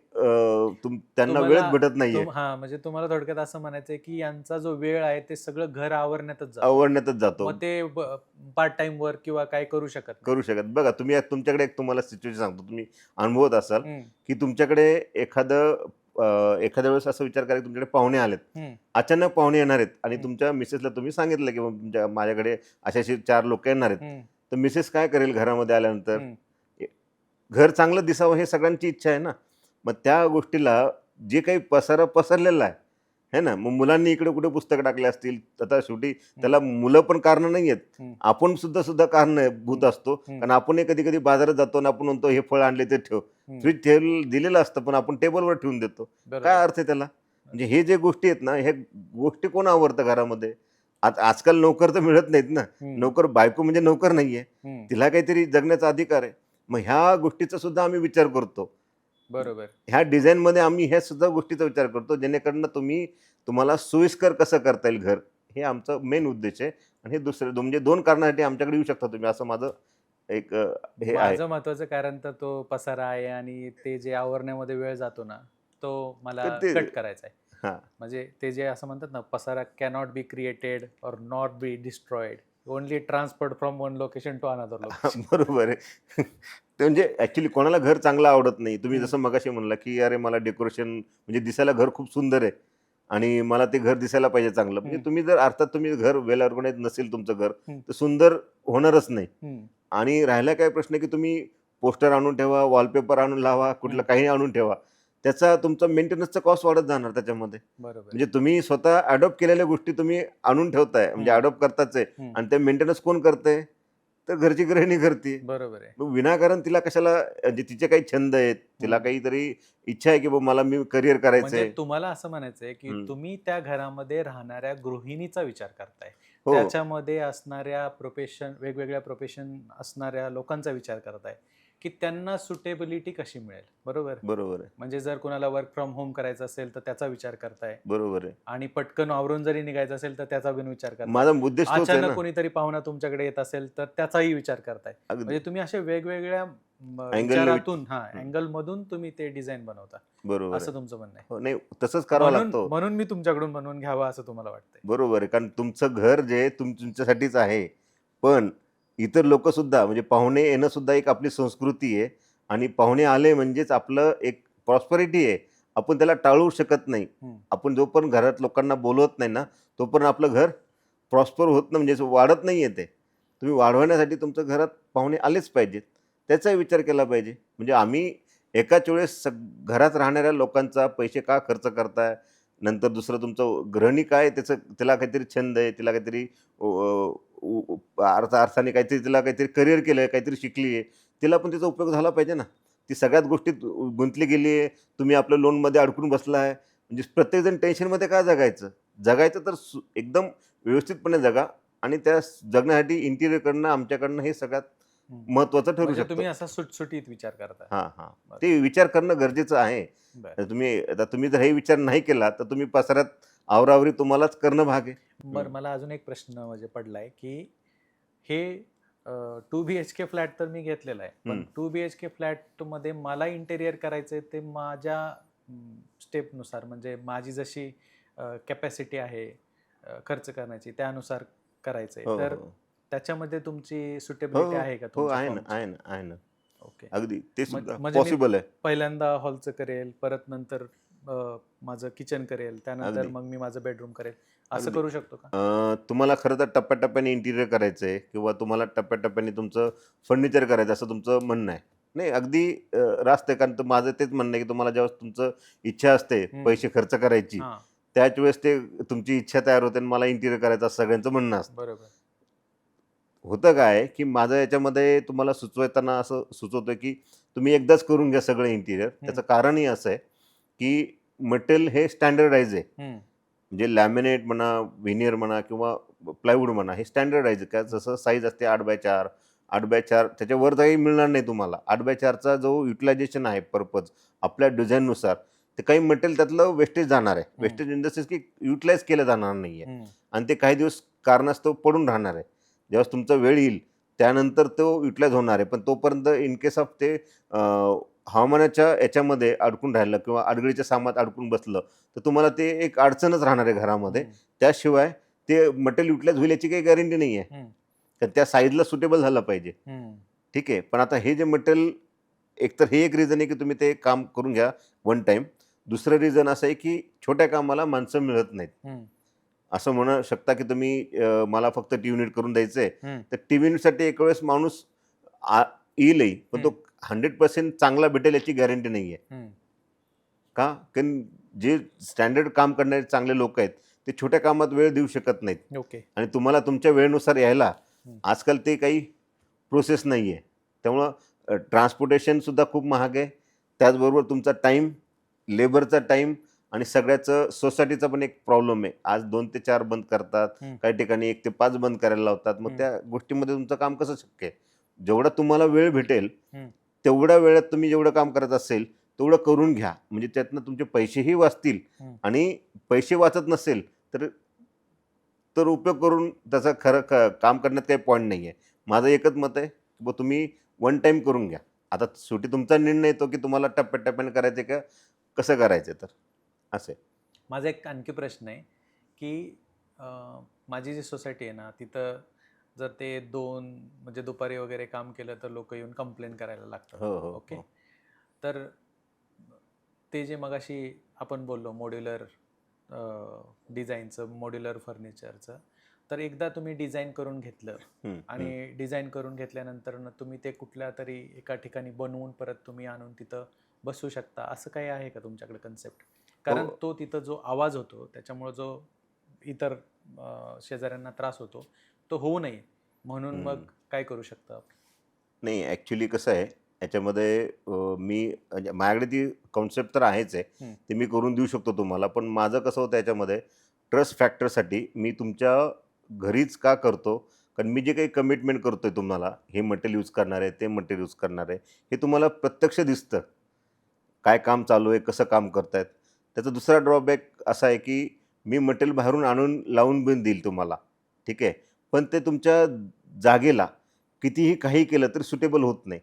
त्यांना वेळच भेटत नाहीये, म्हणजे तुम्हाला थोडक्यात असं म्हणायचंय की यांचा जो वेळ आहे ते सगळं घर आवरण्यातच जातो, आवडण्यातच जातो. मग ते पार्ट टाइम वर्क किंवा काय करू शकत नाही. करू शकत. बघा तुम्ही तुमच्याकडे एक तुम्हाला सिच्युएशन सांगतो, तुम्ही अनुभवत असाल की तुमच्याकडे एखाद्या वेळेस असं विचार करा की तुमच्याकडे पाहुणे आलेत, अचानक पाहुणे येणार आहेत आणि तुमच्या मिसेसला तुम्ही सांगितलं की तुमच्या माझ्याकडे असे 4 लोक येणार आहेत, तर मिसेस काय करेल घरामध्ये आल्यानंतर? घर चांगलं दिसावं हे सगळ्यांची इच्छा आहे ना. मग त्या गोष्टीला जे काही पसारा पसरलेला आहे ना, मग मुलांनी इकडे कुठे पुस्तक टाकले असतील, आता शेवटी त्याला मुलं पण कारण नाही आहेत, आपण सुद्धा कारणभूत असतो. कारण आपण कधी कधी बाजारात जातो आणि आपण म्हणतो हे फळ आणले ते ठेव, फ्रीज दिलेलं असतं पण आपण टेबलवर ठेवून देतो. काय अर्थ आहे त्याला? म्हणजे हे जे गोष्टी आहेत ना, ह्या गोष्टी कोण आवडतं घरामध्ये? आजकाल नोकर तर मिळत नाहीत ना. नोकर, बायको म्हणजे नोकर नाहीये, तिला काहीतरी जगण्याचा अधिकार आहे. मग ह्या गोष्टीचा सुद्धा आम्ही विचार करतो. बरोबर. ह्या डिझाईनमध्ये आम्ही ह्या सुद्धा गोष्टीचा विचार करतो, जेणेकरून तुम्हाला सोयीस्कर कसं करता येईल घर, हे आमचा मेन उद्देश आहे. आणि हे दुसरे म्हणजे 2 कारणासाठी आमच्याकडे येऊ शकता तुम्ही, असं माझं एक हे आहे. माझं महत्वाचं कारण तर तो पसारा आहे आणि ते जे आवरण्यामध्ये वेळ जातो ना, तो मला कट करायचा आहे. म्हणजे ते जे असं म्हणतात ना, पसारा कॅनॉट बी क्रिएटेड और not be destroyed, only transferred from one location to another location. बरोबर आहे. ते म्हणजे ऍक्च्युली कोणाला घर चांगलं आवडत नाही. तुम्ही जसं मगाशी म्हणला की अरे मला डेकोरेशन म्हणजे दिसायला घर खूप सुंदर आहे आणि मला ते घर दिसायला पाहिजे चांगलं. म्हणजे तुम्ही जर अर्थात तुम्ही घर वेल ऑर्गनाइज नसेल तुमचं घर, तर सुंदर होणारच नाही. आणि राहिला काय प्रश्न की तुम्ही पोस्टर आणून ठेवा, वॉलपेपर आणून लावा, कुठलं काही आणून ठेवा, त्याचा तुमचा मेंटेनन्सचा कॉस्ट वाढत जाणार त्याच्यामध्ये. म्हणजे तुम्ही स्वतः अडॉप्ट केलेल्या गोष्टी तुम्ही आणून ठेवताय, म्हणजे अडॉप्ट करताच आहे, आणि ते मेंटेनन्स कोण करतंय? तर घरची गृहिणी करते. बरोबर आहे. मग विनाकारण तिला कशाला, म्हणजे तिचे काही छंद आहेत, तिला काहीतरी इच्छा आहे की मला मी करिअर करायचंय. म्हणजे तुम्हाला असं म्हणायचंय की तुम्ही त्या घरामध्ये राहणाऱ्या गृहिणीचा विचार करताय, हो. त्याच्यामध्ये असणाऱ्या वेगवेगळ्या प्रोफेशन असणाऱ्या लोकांचा विचार करताय की त्यांना सुटेबिलिटी कशी मिळेल. बरोबर आहे. म्हणजे जर कोणाला वर्क फ्रॉम होम करायचं असेल तर त्याचा विचार करताय, बरोबर आहे. आणि पटकन आवरून जरी निघायचं असेल तर त्याचा पण विचार करताय. माझा उद्देश तोच आहे अचानक ना. कोणीतरी पाहुणा तुमच्याकडे येत असेल तर त्याचाही विचार करताय. अगदी. म्हणजे तुम्ही अशा वेगवेगळ्या Angle विचारातून अँगल मधून तुम्ही ते डिझाईन बनवता, बरोबर असं आहे. तुमचं म्हणणं आहे. हो, नाही तसंच करावं लागतं. म्हणून मी तुमच्याकडून बनवून घ्यावं असं तुम्हाला वाटतंय. बरोबर आहे. कारण तुमचं घर जे तुमच्यासाठीच आहे, पण इतर लोक सुद्धा, म्हणजे पाहुणे येणं सुद्धा एक आपली संस्कृती आहे आणि पाहुणे आले म्हणजेच आपलं एक प्रॉस्पेरिटी आहे. आपण त्याला टाळू शकत नाही. आपण जोपर्यंत घरात लोकांना बोलवत नाही ना, तोपर्यंत आपलं घर प्रॉस्पर होत नाही, म्हणजे वाढत नाही आहे. ते तुम्ही वाढवण्यासाठी तुमच्या घरात पाहुणे आलेच पाहिजेत, त्याचा विचार केला पाहिजे. म्हणजे आम्ही एकाच वेळेस घरात राहणाऱ्या लोकांचा पैसे का खर्च करताय, नंतर दुसरं तुमचं गृहिणी काय, त्याला काहीतरी छंद आहे, तिला काहीतरी अर्थाने काहीतरी, तिला काहीतरी करिअर केलं आहे, काहीतरी शिकली आहे, तिला पण त्याचा उपयोग झाला पाहिजे ना. ती सगळ्यात गोष्टीत गुंतली गेली आहे, तुम्ही आपल्या लोनमध्ये अडकून बसला आहे. म्हणजे प्रत्येकजण टेन्शनमध्ये का जगायचं तर एकदम व्यवस्थितपणे जगा, आणि त्या जगण्यासाठी इंटिरियरकडनं आमच्याकडनं हे सगळ्यात महत्वाचं ठरू शकतं. तुम्ही असा सुटसुटीत विचार करता. ते विचार करणं गरजेचं आहे. तुम्ही जर हे विचार नाही केला तर तुम्ही पसारात आवरावरी तुम्हालाच करणं भाग आहे. बरं, मला अजून एक प्रश्न म्हणजे पडलाय की हे 2 BHK फ्लॅट तर मी घेतलेला आहे, पण 2 BHK फ्लॅट मध्ये मला इंटेरियर करायचंय ते माझ्या स्टेपनुसार, म्हणजे माझी जशी कॅपॅसिटी आहे खर्च करण्याची त्यानुसार करायचंय. तर त्याच्यामध्ये तुमची सुटेबिलिटी आहे का? हो, आहे ना. ओके, अगदी ते सुद्धा म्हणजे पॉसिबल आहे. पहिल्यांदा हॉलचं करेल, परत नंतर माझं किचन करेल, त्यानंतर मग मी माझं बेडरूम करेल, असं करू शकतो का? तुम्हाला खरं तर टप्प्याटप्प्याने इंटिरियर करायचं आहे किंवा तुम्हाला टप्प्याटप्प्याने तुमचं फर्निचर करायचं असं तुमचं म्हणणं आहे, नाही अगदी रास्त आहे. कारण माझं तेच म्हणणं आहे की तुम्हाला जेव्हा तुमचं इच्छा असते पैसे खर्च करायची, त्याच वेळेस ते तुमची इच्छा तयार होते आणि मला इंटिरियर करायचं असं सगळ्यांचं म्हणणं असतं. बरोबर. होतं काय की माझं याच्यामध्ये तुम्हाला सुचवताना असं सुचवतं की तुम्ही एकदाच करून घ्या सगळं इंटिरियर. त्याचं कारणही असं आहे की मटेरियल हे स्टँडर्डाइज आहे. म्हणजे लॅमिनेट म्हणा, व्हिनियर म्हणा किंवा प्लायवूड म्हणा, हे स्टँडर्डाइज आहे. जसं साईज असते 8x4, 8x4 त्याच्यावर काही मिळणार नाही तुम्हाला. 8x4चा जो युटिलायझेशन आहे पर्पज आपल्या डिझाईननुसार, ते काही मटेरियल त्यातलं वेस्टेज जाणार आहे. वेस्टेज इन द सेन्स की युटिलाइज केलं जाणार नाही आहे आणि ते काही दिवस कारणास्तव पडून राहणार आहे. जेव्हा तुमचा वेळ येईल त्यानंतर तो युटिलाइज होणार आहे. पण तोपर्यंत इन केस ऑफ ते हवामानाच्या याच्यामध्ये अडकून राहिलं किंवा अडगळीच्या सामात अडकून बसलं तर तुम्हाला ते एक अडचणच राहणार आहे घरामध्ये. त्याशिवाय ते मटेरियल युटिलाइज होईल याची काही गॅरंटी नाही आहे. तर त्या साईजला सुटेबल झालं पाहिजे. ठीक आहे. पण आता हे जे मटेरियल, एकतर हे एक रिझन आहे की तुम्ही ते काम करून घ्या वन टाइम. दुसरं रिझन असं आहे की छोट्या कामाला माणसं मिळत नाहीत. असं म्हणू शकता की तुम्ही मला फक्त टी-युनिट करून द्यायचं आहे, तर टी-युनिटसाठी एक वेळेस माणूस येईलही, पण तो 100% चांगला भेटेल याची गॅरंटी नाही आहे. का? कारण जे स्टँडर्ड काम करणारे चांगले लोक आहेत ते छोट्या कामात वेळ देऊ शकत नाहीत. ओके. आणि तुम्हाला तुमच्या वेळेनुसार यायला आजकाल ते काही प्रोसेस नाही आहे. त्यामुळं ट्रान्सपोर्टेशनसुद्धा खूप महाग आहे. त्याचबरोबर तुमचा टाईम, लेबरचा टाईम आणि सगळ्याचं सोसायटीचा पण एक प्रॉब्लेम आहे. आज 2 ते 4 बंद करतात, काही ठिकाणी 1 ते 5 बंद करायला लावतात. मग त्या गोष्टीमध्ये तुमचं काम कसं शक्य आहे? जेवढा तुम्हाला वेळ भेटेल तेवढ्या वेळात तुम्ही जेवढं काम करत असेल तेवढं करून घ्या. म्हणजे त्यातनं तुमचे पैसेही वाचतील आणि पैसे वाचत नसेल तर उपयोग करून त्याचा खरं काम करण्यात काही पॉईंट नाही आहे. माझं एकच मत आहे की बुवा तुम्ही वन टाईम करून घ्या. आता शेवटी तुमचा निर्णय येतो की तुम्हाला टप्प्याटप्प्याने करायचं का कसं करायचं. तर असे माझा एक आणखी प्रश्न आहे की माझी जी सोसायटी आहे ना तिथं जर ते 2 म्हणजे दुपारी वगैरे काम केलं तर लोक येऊन कंप्लेंट करायला लागतात. हो हो ओके. तर ते जे मगाशी आपण बोललो मॉड्युलर डिझाईनचं, मॉड्युलर फर्निचरचं, तर एकदा तुम्ही डिझाईन करून घेतलं आणि डिझाईन करून घेतल्यानंतर तुम्ही ते कुठल्या तरी एका ठिकाणी बनवून परत तुम्ही आणून तिथं बसवू शकता, असं काही आहे का तुमच्याकडे कन्सेप्ट? कारण तो तिथं जो आवाज होतो त्याच्यामुळे जो इतर शेजाऱ्यांना त्रास होतो तो होऊ नये म्हणून मग काय करू शकता? नाही, ॲक्च्युली कसं आहे याच्यामध्ये मी माझ्याकडे ती कॉन्सेप्ट तर आहेच आहे, ते मी करून देऊ शकतो तुम्हाला. पण माझं कसं होतं याच्यामध्ये ट्रस्ट फॅक्टरसाठी मी तुमच्या घरीच का करतो, कारण मी जे काही कमिटमेंट करतो आहे तुम्हाला, हे मटेरियल यूज करणार आहे, ते मटेरियल यूज करणार आहे, हे तुम्हाला प्रत्यक्ष दिसतं काय काम चालू आहे, कसं काम करत आहेत. त्याचा दुसरा ड्रॉबॅक असा आहे की मी मटेरियल बाहेरून आणून लावून पण देईल तुम्हाला, ठीक आहे. पण ते तुमच्या जागेला कितीही काही केलं तरी सुटेबल होत नाही.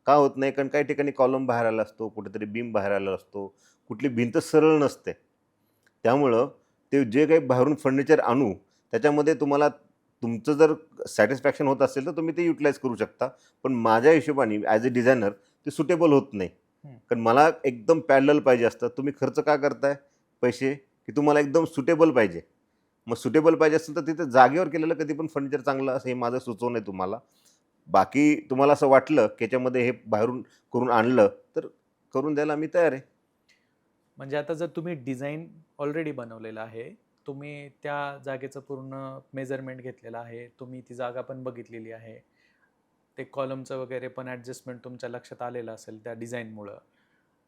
का होत नाही? कारण काही ठिकाणी कॉलम बाहेर आला असतो, कुठेतरी बीम बाहेर आला असतो, कुठली भिंत सरळ नसते. त्यामुळं ते जे काही बाहेरून फर्निचर आणू त्याच्यामध्ये तुम्हाला तुमचं जर सॅटिस्फॅक्शन होत असेल तर तुम्ही ते युटिलाइज करू शकता. पण माझ्या हिशोबाने ॲज अ डिझायनर ते सुटेबल होत नाही. कारण मला एकदम पॅरलल पाहिजे असतं. तुम्ही खर्च का करताय पैसे? की तुम्हाला एकदम सुटेबल पाहिजे. मग सुटेबल पाहिजे असेल तर तिथे जागेवर केलेलं कधी पण फर्निचर चांगलं असं हे माझं सुचवणं आहे तुम्हाला. बाकी तुम्हाला असं वाटलं की याच्यामध्ये हे बाहेरून करून आणलं तर करून द्यायला मी तयार आहे. म्हणजे आता जर तुम्ही डिझाईन ऑलरेडी बनवलेलं आहे, तुम्ही त्या जागेचं पूर्ण मेजरमेंट घेतलेलं आहे, तुम्ही ती जागा पण बघितलेली आहे, ते कॉलमचं वगैरे पण ॲडजस्टमेंट तुमच्या लक्षात आलेलं असेल त्या डिझाईनमुळं,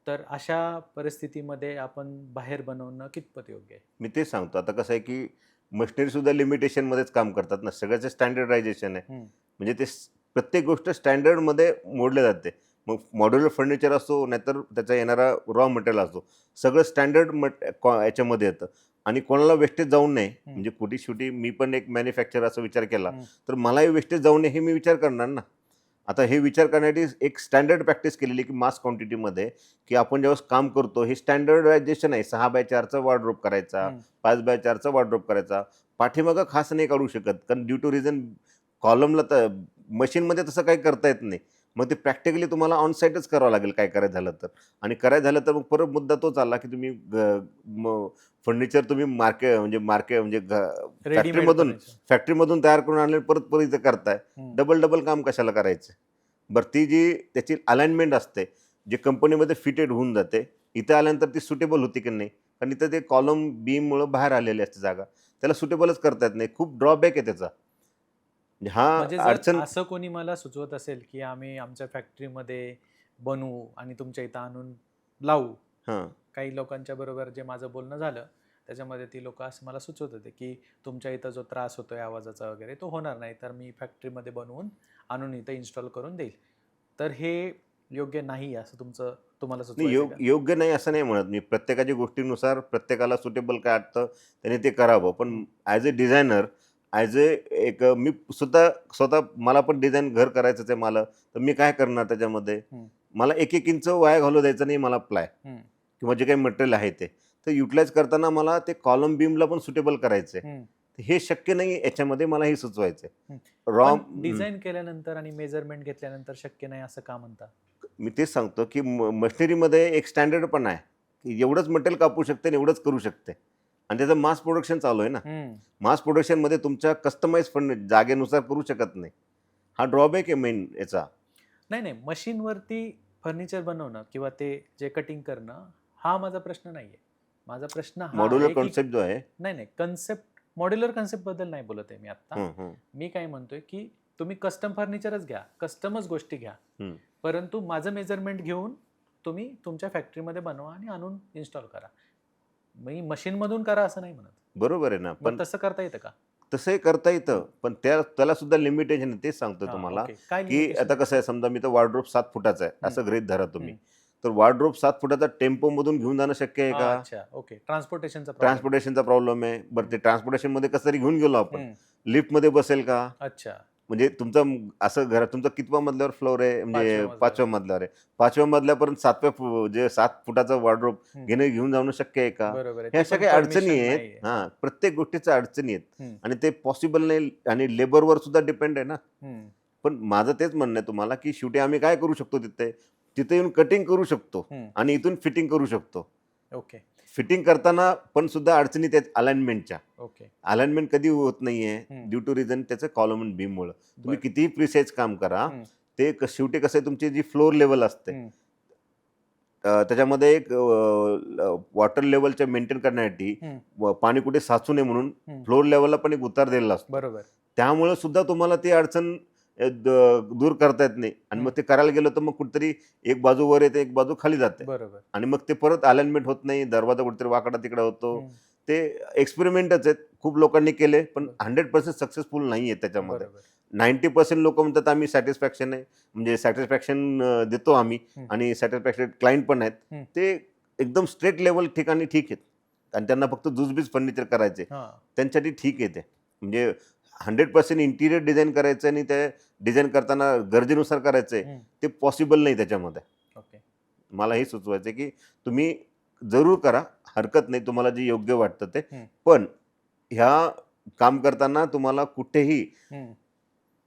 तर अशा परिस्थितीमध्ये आपण बाहेर बनवणं कितपत योग्य आहे? मी तेच सांगतो. आता कसं आहे की मशिनरीसुद्धा लिमिटेशनमध्येच काम करतात ना. सगळ्याचं स्टँडर्डायझेशन आहे. म्हणजे ते प्रत्येक गोष्ट स्टँडर्डमध्ये मोडले जाते. मग मॉड्युलर फर्निचर असो नाहीतर त्याचा येणारा रॉ मटेरियल असो, सगळं स्टँडर्ड याच्यामध्ये येतं आणि कोणाला वेस्टेज जाऊ नये. म्हणजे कुठे-शेवटी मी पण एक मॅन्युफॅक्चर असा विचार केला तर मलाही वेस्टेज जाऊ नये हे मी विचार करणार ना. आता हे विचार करण्यासाठी एक स्टँडर्ड प्रॅक्टिस केलेली की मास क्वांटिटीमध्ये की आपण ज्यावेळेस काम करतो हे स्टँडर्डायझेशन आहे. 6x4चा वॉर्डरोब करायचा, 5x4चा वॉर्डरोब करायचा. पाठीमागं खास नाही काढू शकत कारण ड्यू टू रिझन कॉलमला तर मशीनमध्ये तसं काही करता येत नाही. मग ते प्रॅक्टिकली तुम्हाला ऑन साईटच करावं लागेल काय करायचं झालं तर. आणि करायचं झालं तर मग परत मुद्दा तोच आला की तुम्ही फर्निचर तुम्ही म्हणजे रेडीमेड फॅक्टरीमधून तयार करून आणले परत परत इथं करताय. डबल काम कशाला करायचं? बरं ती जी त्याची अलाइनमेंट असते, जे कंपनीमध्ये फिटेड होऊन जाते, इथं आल्यानंतर ती सुटेबल होती की नाही? कारण इथं ते कॉलम बीममुळं बाहेर आलेली असते जागा. त्याला सुटेबलच करता येत नाही. खूप ड्रॉबॅक आहे त्याचा. म्हणजे हा म्हणजे जर अडचण. असं कोणी मला सुचवत असेल की आम्ही आमच्या फॅक्टरीमध्ये बनवू आणि तुमच्या इथं आणून लावू, हां. काही लोकांच्या बरोबर जे माझं बोलणं झालं त्याच्यामध्ये ती लोक असं मला सुचवत होते की तुमच्या इथं जो त्रास होतोय आवाजाचा वगैरे तो होणार नाही, तर मी फॅक्टरीमध्ये बनवून आणून इथं इन्स्टॉल करून देईल. तर हे योग्य नाही असं तुम्हाला नाही, सुचवायचं का? योग्य नाही असं नाही म्हणत मी. प्रत्येकाच्या गोष्टीनुसार प्रत्येकाला सुटेबल काय वाटतं त्याने ते करावं. पण ॲज अ डिझायनर, मी सुद्धा स्वतः मला पण डिझाईन घर करायचंच आहे मला. तर मी काय करणार त्याच्यामध्ये? हं. मला 1-1 इंच वाया घालू द्यायचं नाही मला प्लाय हं. किंवा जे काही मटेरियल आहे ते. तर युटिलाइज करताना मला ते कॉलम बीमला पण सुटेबल करायचं आहे. हं. हे शक्य नाही याच्यामध्ये मला हे सुचवायचं आहे. हं. रॉ पण डिझाईन केल्यानंतर आणि मेजरमेंट घेतल्यानंतर शक्य नाही असं का म्हणता? मी तेच सांगतो, की मशिनरीमध्ये एक स्टँडर्ड पण आहे, की एवढंच मटेरियल कापू शकते आणि एवढंच करू शकते. आणि त्याचं मास प्रोडक्शन चालू आहे ना. हं. मास प्रोडक्शनमध्ये तुमच्या कस्टमाइज जागेनुसार करू शकत नाही. हा ड्रॉबॅक आहे मेन याचा. नाही, नाही. मशीनवरती फर्निचर बनवणं किंवा ते जे कटिंग करणं, हा माझा प्रश्न नाहीये. माझा प्रश्न हा मॉड्युलर आहे, की कॉन्सेप्ट जो आहे. नाही, नाही. मॉड्युलर कन्सेप्टबद्दल नाही बोलत आहे मी आत्ता. हं, हं, मी काय म्हणतोय, की तुम्ही कस्टम फर्निचरच घ्या, कस्टमच गोष्टी घ्या. हं. परंतु माझं मेजरमेंट घेऊन तुम्ही तुमच्या फॅक्टरीमध्ये बनवा आणि आणून इन्स्टॉल करा. मी मशीनमधून करा असं नाही म्हणत. बरोबर आहे ना. मग पण तसं करता येतं का? तसंही करता येतं. पण त्याला सुद्धा लिमिटेशन आहे. तेच सांगतो हां, तुम्हाला, ओके. काय की लिमिटेशन आता आहे कसं आहे समजा मी तर वॉर्डरोब 7 फुटाचा आहे, हं. असं गृहीत धरा तुम्ही. हं. तर वॉर्डरोब 7 फुटाचा टेम्पोमधून घेऊन जाणं शक्य आहे का? अच्छा. ओके. ट्रान्सपोर्टेशनचा प्रॉब्लेम. ट्रान्सपोर्टेशनचा प्रॉब्लेम आहे. बरं ते ट्रान्सपोर्टेशनमध्ये कसं तरी घेऊन गेलो आपण. हं. लिफ्टमध्ये बसेल का? अच्छा. म्हणजे असं घरात तुमचा कितवा मजल्यावर फ्लोर आहे? म्हणजे 5व्या मजल्यावर. 5व्या मजल्यावर आहे. 5व्या मजल्यापर्यंत 7व्या जे 7 फुटाचा वॉर्डरोब हं. घेऊन जाणं शक्य आहे का? बरोबर आहे. ह्या ती अशा पण काही अडचणी परमिशन आहेत. नाहीये. हां, प्रत्येक गोष्टीच्या अडचणी आहेत हं. आणि ते पॉसिबल नाही आणि लेबरवर सुद्धा डिपेंड आहे ना. हं. पण माझं तेच म्हणणं आहे तुम्हाला, की शेवटी आम्ही काय करू शकतो तिथे? तिथे येऊन कटिंग करू शकतो हं. आणि इथून फिटिंग करू शकतो. ओके. फिटिंग करताना पण सुद्धा अडचणी आहेत अलाइनमेंटच्या. ओके. अलाइनमेंट कधी होत नाहीये हं. ड्यू टू रिझन त्याचं कॉलम अँड बीममुळं. तुम्ही बरं. कितीही प्रिसाइज काम करा, हं. ते शेवटी कसं आहे तुमची जी फ्लोर लेवल असते हं. त्याच्यामध्ये एक वॉटर लेवलच्या मेंटेन करण्यासाठी हं. पाणी कुठे साचू नये म्हणून हं. फ्लोर लेवलला पण एक उतार दिलेला असतो. बरोबर. त्यामुळे सुद्धा तुम्हाला ती अडचण दूर करता येत नाही आणि मग ते करायला गेलं तर मग कुठेतरी एक बाजू वर येते, एक बाजू खाली जाते बरोबर. आणि मग ते परत अलाइनमेंट होत नाही, दरवाजा कुठेतरी वाकडा तिकडा होतो. हं. ते एक्सपेरिमेंटच आहेत. खूप लोकांनी केले, पण बरं. 100% सक्सेसफुल नाही आहे त्याच्यामध्ये. बरोबर. 90% लोक म्हणतात आम्ही सॅटिस्फॅक्शन आहे, म्हणजे सॅटिस्फॅक्शन देतो आम्ही हं. आणि सॅटिस्फॅक्शन क्लायंट पण आहेत. हं. ते एकदम स्ट्रेट लेवल ठिकाणी ठीक आहेत आणि त्यांना फक्त जुजबीज फर्निचर करायचे, हां. त्यांच्यासाठी ठीक आहे ते. म्हणजे 100% इंटिरियर डिझाईन करायचं आणि ते डिझाईन करताना गरजेनुसार करायचं आहे, हं. ते पॉसिबल नाही त्याच्यामध्ये. ओके. मला हे सुचवायचं आहे, की तुम्ही जरूर करा, हरकत नाही तुम्हाला जे योग्य वाटतं ते. हं. पण ह्या काम करताना तुम्हाला कुठेही हं.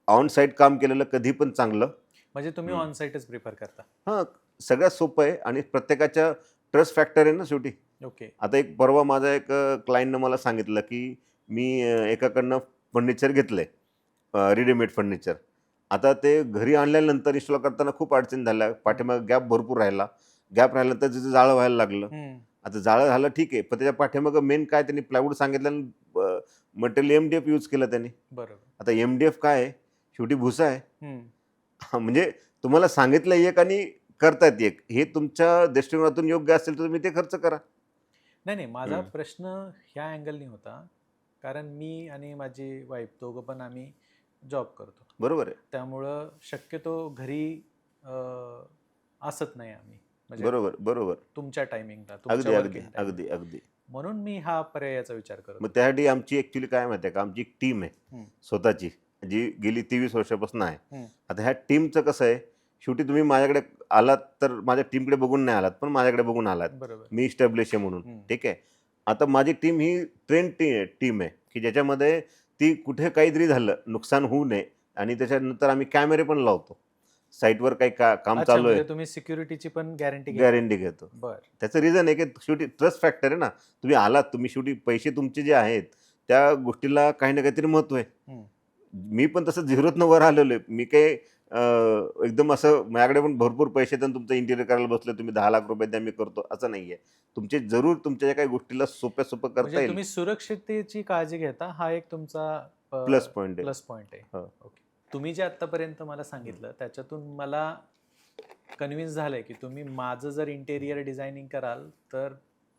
ऑन साईट काम केलेलं कधी पण चांगलं. म्हणजे तुम्ही हं. ऑन साइटच प्रिफर करता. हां, सगळ्यात सोपं आहे आणि प्रत्येकाच्या ट्रस्ट फॅक्टर आहे ना शेवटी. ओके. आता एक परवा माझा एक क्लायंटनं मला सांगितलं, की मी एकाकडनं फर्निचर घेतलंय, रेडीमेड फर्निचर. आता ते घरी आणल्यानंतर इन्स्टॉल करताना खूप अडचणी झाल्या. पाठीमागे गॅप भरपूर राहिला. गॅप राहिल्यानंतर तिचं जाळं व्हायला लागलं. हं. आता जाळं झालं ठीक आहे, पण त्याच्या पाठीमागं मेन काय त्यांनी प्लायवूड सांगितलं आणि मटेरियल MDF यूज केलं त्यांनी. बरोबर. आता MDF काय आहे? शेवटी भुसा आहे. हं. म्हणजे तुम्हाला सांगितलं एक आणि करतायत एक. हे तुमच्या दृष्टिकोनातून योग्य असेल तर तुम्ही ते खर्च करा. नाही, नाही. माझा हं. प्रश्न ह्या अँगलनी होता. कारण मी आणि माझी वाईफ दोघं पण आम्ही जॉब करतो. बरोबर आहे. त्यामुळं शक्यतो घरी असत नाही आम्ही. म्हणजे बरोबर, बरोबर. तुमच्या टायमिंगला, अगदी, तुमच्या अगदी, वर्किंग टायमिंगला. अगदी, अगदी. म्हणून मी हा पर्यायाचा विचार करत मग होतो. त्यासाठी आमची ॲक्च्युअली काय माहिती आहे का, आमची एक टीम आहे हं. स्वतःची, जी गेली 23 वर्षापासून आहे. हं. आता ह्या टीमचं कसं आहे, शेवटी तुम्ही माझ्याकडे आलात तर माझ्या टीमकडे बघून नाही आलात, पण माझ्याकडे बघून आलात. बरोबर. मी इस्टॅब्लिश आहे म्हणून. हं. ठीक आहे. आता माझी टीम ही ट्रेन टीम आहे, की ज्याच्यामध्ये ती कुठे काहीतरी झालं, नुकसान होऊ नये आणि त्याच्यानंतर आम्ही कॅमेरे पण लावतो. साईटवर काही काम अच्छा, चालू आहे, म्हणजे तुम्ही सिक्युरिटीची पण गॅरंटी घेता. गॅरंटी घेतो. बरं. त्याचं रिझन आहे की शेवटी ट्रस्ट फॅक्टर आहे ना. तुम्ही आलात, तुम्ही शेवटी पैसे तुमचे जे आहेत, त्या गोष्टीला काही ना काहीतरी महत्त्व आहे. हं. मी पण तसं झिरोतनं वर आलेलो आहे. मी काही एकदम असं माझ्याकडे पण भरपूर पैसे आहेत आणि तुमचं इंटिरियर करायला बसलो, तुम्ही 10 लाख रुपये द्या मी करतो, असं नाही आहे. तुमचे जरूर तुमच्या ज्या काही गोष्टीला सोप्या-सोपं करता म्हणजे येईल. तुम्ही सुरक्षिततेची काळजी घेता, हा एक तुमचा प्लस पॉइंट आहे. प्लस पॉइंट आहे. हो. ओके. तुम्ही जे आत्तापर्यंत मला सांगितलं त्याच्यातून मला कन्व्हिन्स झालंय की तुम्ही माझं जर इंटेरियर डिझायनिंग कराल तर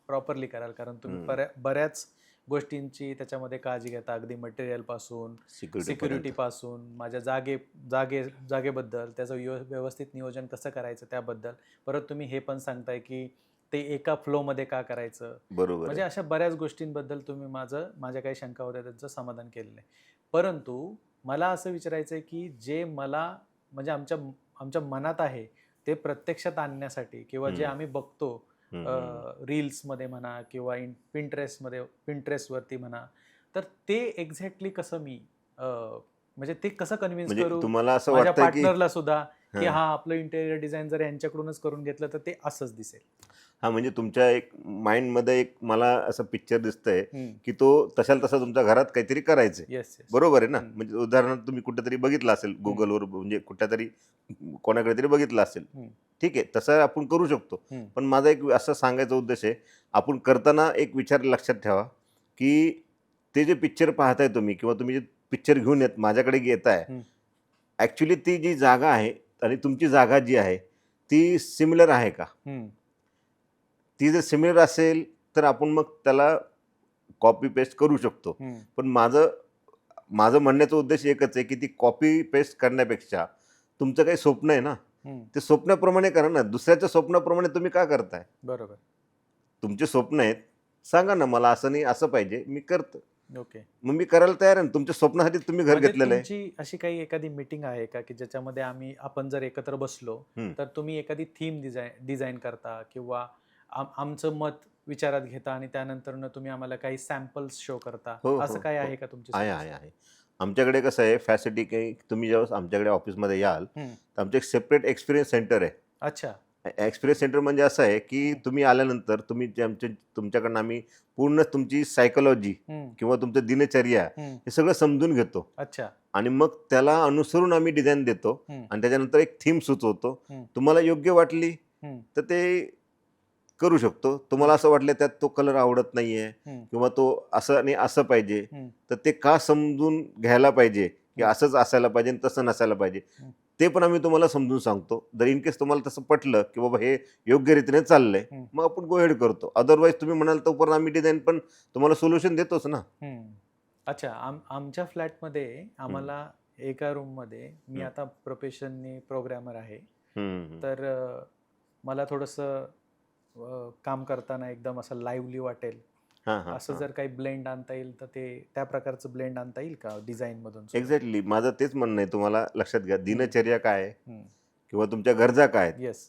प्रॉपरली कराल, कारण तुम्ही हम्म. बऱ्याच गोष्टींची त्याच्यामध्ये काळजी घेता, अगदी मटेरियल पासून, सिक्युरिटी पासून, माझ्या जागेबद्दल, त्याचं व्यवस्थित नियोजन कसं करायचं त्याबद्दल. परत तुम्ही हे पण सांगताय की ते एका फ्लोमध्ये का करायचं, बरोबर म्हणजे आहे. अशा बऱ्याच गोष्टींबद्दल तुम्ही माझ्या काही शंका होत्या त्यांचं समाधान केलेलं आहे. परंतु मला असं विचारायचं आहे की जे मला म्हणजे आमच्या मनात आहे ते प्रत्यक्षात आणण्यासाठी, किंवा जे हम्म. आम्ही बघतो हम्म. हम्म. रील्समध्ये म्हणा किंवा पिंटरेस्टवरती म्हणा, तर ते एक्झॅक्टली कसं मी म्हणजे ते कसं कन्व्हिन्स म्हणजे करू तुम्हाला असं माझ्या वाटतं की पार्टनरला सुद्धा की हां. हा आपलं इंटेरियर डिझाईन जर यांच्याकडूनच करून घेतलं तर ते असंच दिसेल. हां, म्हणजे तुमच्या एक माइंडमध्ये एक मला असं पिक्चर दिसतंय, हम्म. की तो तशाला तसा तुमच्या घरात काहीतरी करायचं आहे. Yes yes. बरोबर आहे ना? हम्म. म्हणजे उदाहरणार्थ तुम्ही कुठेतरी बघितलं असेल Googleवर, म्हणजे कुठेतरी कोणाकडे तरी बघितलं असेल. हम्म. ठीक आहे, तसं आपण करू शकतो. हम्म. पण माझा एक असं सांगायचा उद्देश आहे, आपण करताना एक विचार लक्षात ठेवा, की ते जे पिक्चर पाहताय तुम्ही किंवा तुम्ही जे पिक्चर घेऊन माझ्याकडे येताय, हम्म. ॲक्च्युली ती जी जागा आहे आणि तुमची जागा जी आहे, ती सिमिलर आहे का? हम्म. ती जर सिमिलर असेल तर आपण मग त्याला कॉपी पेस्ट करू शकतो. हम्म. पण माझं माझं म्हणण्याचा उद्देश एकच आहे, की ती कॉपी पेस्ट करण्यापेक्षा तुमचं काही स्वप्न आहे ना, हम्म. ते स्वप्नाप्रमाणे करा ना. दुसऱ्याच्या स्वप्नाप्रमाणे तुम्ही का करताय? बरोबर. तुमचे स्वप्न आहेत, सांगा ना मला असं नाही असं पाहिजे, मी करतो. ओके. मग मी करायला तयार आहे ना. तुमच्या स्वप्नासाठी तुम्ही घर म्हणजे घेतलेलं आहे. तुमची अशी काही एखादी मीटिंग आहे का की ज्याच्यामध्ये आपण जर एकत्र बसलो हम्म. तर तुम्ही एखादी थीम डिझाईन करता, किंवा आमचं मत विचारात घेता आणि त्यानंतर तुम्ही आम्हाला काही सॅम्पल्स शो करता, हो, असं हो, काय हो. आहे का तुमची आहे, समस्या? आहे, आहे. आमच्याकडे कसं आहे फॅसिलिटी, काही तुम्ही जेव्हा आमच्याकडे ऑफिसमध्ये याल, हम्म. तर आमचं एक सेपरेट एक्सपिरियन्स सेंटर आहे. अच्छा. एक्सपिरियन्स सेंटर म्हणजे असं आहे, की हम्म. तुम्ही आल्यानंतर तुमच्याकडनं आम्ही पूर्ण तुमची सायकॉलॉजी हम्म. किंवा तुमचं दिनचर्या हम्म. हे सगळं समजून घेतो अच्छा. आणि मग त्याला अनुसरून आम्ही डिझाईन देतो हम्म. आणि त्याच्यानंतर एक थीम सुचवतो. हम्म. तुम्हाला योग्य वाटली हम्म. तर ते करू शकतो. तुम्हाला असं वाटलं त्यात तो कलर आवडत नाहीये हम्म. किंवा तो असं आणि असं पाहिजे, हम्म. तर ते का समजून घ्यायला पाहिजे, की हम्म. असंच असायला पाहिजे आणि तसं नसायला पाहिजे, हम्म. ते पण आम्ही तुम्हाला समजून सांगतो. जर इन केस तुम्हाला तसं पटलं की बाबा हे योग्य रीतीने चाललंय, हम्म. मग आपण गो हेड करतो. अदरवाईज तुम्ही म्हणाल तोपर्यंत आम्ही डिझाईन पण तुम्हाला सोल्युशन देतोच ना. हम्म. अच्छा. आमच्या फ्लॅटमध्ये आम्हाला एका रूममध्ये, मी हम्म. आता प्रोफेशननी प्रोग्रॅमर आहे, हम्म. तर मला थोडंसं काम करताना एकदम असं लाईव्हली वाटेल हां, हां, असं हां. जर काही ब्लेंड आणता येईल तर ते त्या प्रकारचं ब्लेंड आणता येईल का डिझाईनमधून सुद्धा? एक्झॅक्टली माझं तेच म्हणणं आहे. तुम्हाला लक्षात घ्या, दिनचर्या काय आहे हम्म. किंवा तुमच्या गरजा काय आहेत, येस.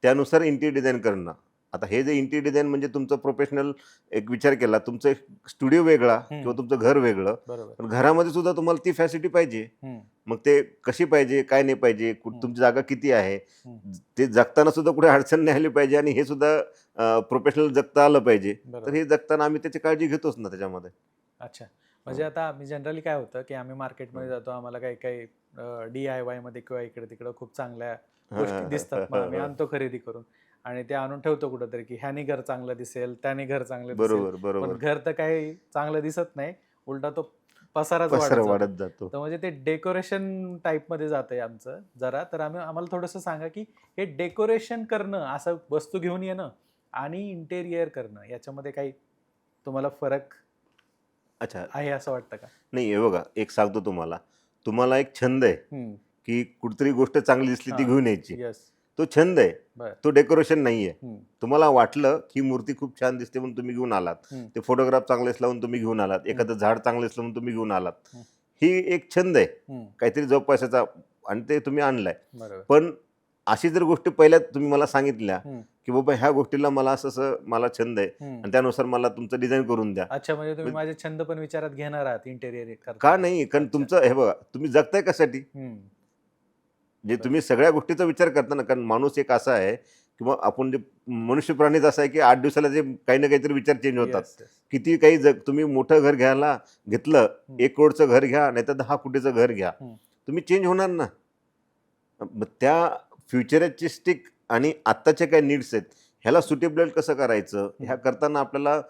त्यानुसार इंटिरियर डिझाईन करणं. आता हे जे इंटिरियर डिझाईन म्हणजे तुमचं प्रोफेशनल एक विचार केला, तुमचं स्टुडिओ वेगळा किंवा तुमचं घर वेगळं, बरोबर. पण घरामध्ये सुद्धा तुम्हाला ती फॅसिलिटी पाहिजे. हम्म. मग ते कशी पाहिजे, काय नाही पाहिजे, तुमची जागा किती आहे, ते जगताना सुद्धा कुठे अडचण नाही आली पाहिजे आणि हे सुद्धा प्रोफेशनल जगता आलं पाहिजे. तर बरोबर. हे जगताना आम्ही त्याची काळजी घेतोच ना त्याच्यामध्ये. अच्छा. म्हणजे आता मी जनरली काय होतं की आम्ही मार्केटमध्ये जातो, आम्हाला काही काही DIY मध्ये किंवा इकडे तिकडे खूप चांगल्या गोष्टी दिसतात, मग आम्ही आणतो खरेदी करून आणि ते आणून ठेवतो कुठंतरी की ह्यानी घर चांगलं दिसेल, त्याने घर चांगलं दिसेल. बरोबर, पण बरोबर. घर तर काही चांगलं दिसत नाही, उलटा तो पसाराच पसारा वाढत वाढत जातो. जातो. तर म्हणजे ते डेकोरेशन टाईपमध्ये जातंय आमचं जरा. तर आम्हाला थोडंसं सांगा की हे डेकोरेशन करणं, असं वस्तू घेऊन येणं आणि इंटेरियर करणं, याच्यामध्ये काही तुम्हाला फरक अच्छा. आहे असं वाटतं का? नाही, हे बघा, एक सांगतो तुम्हाला. तुम्हाला एक छंद आहे, की कुठतरी गोष्ट चांगली दिसली ती घेऊन यायची. येस. तो छंद आहे, बर. तो डेकोरेशन नाहीये. तुम्हाला वाटलं की मूर्ती खूप छान दिसते म्हणून तुम्ही घेऊन आलात, ते फोटोग्राफ चांगले लावून तुम्ही घेऊन आलात, एखादं झाड चांगलं म्हणून तुम्ही घेऊन आलात. ही एक छंद आहे, काहीतरी जोपासायचा, आणि ते तुम्ही आणलाय. बरोबर. पण अशी जर गोष्टी पहिल्या तुम्ही मला सांगितल्या की बाबा ह्या गोष्टीला मला असं मला छंद आहे आणि त्यानुसार मला तुमचं डिझाईन करून द्या. अच्छा, म्हणजे तुम्ही माझे छंद पण विचारात घेणार आहात इंटेरियर का करताना? नाही? कारण अच्छा. तुमचं हे बघा, तुम्ही जगताय कशासाठी? जे तुम्ही सगळ्या गोष्टीचा विचार करता ना, कारण माणूस एक असा आहे किंवा आपण जे मनुष्य प्राणीच असा आहे की 8 दिवसाला जे काही ना काहीतरी विचार चेंज होतात. Yes, yes. किती काही तुम्ही मोठं घर घ्यायला घेतलं, 1 करोडचं घर घ्या नाही तर 10 कोटीचं घर घ्या, तुम्ही चेंज होणार ना. मग त्या फ्युचरिस्टिक आणि आत्ताचे काय नीड्स आहेत ह्याला सुटेबल कसं करायचं, ह्या करताना आपल्याला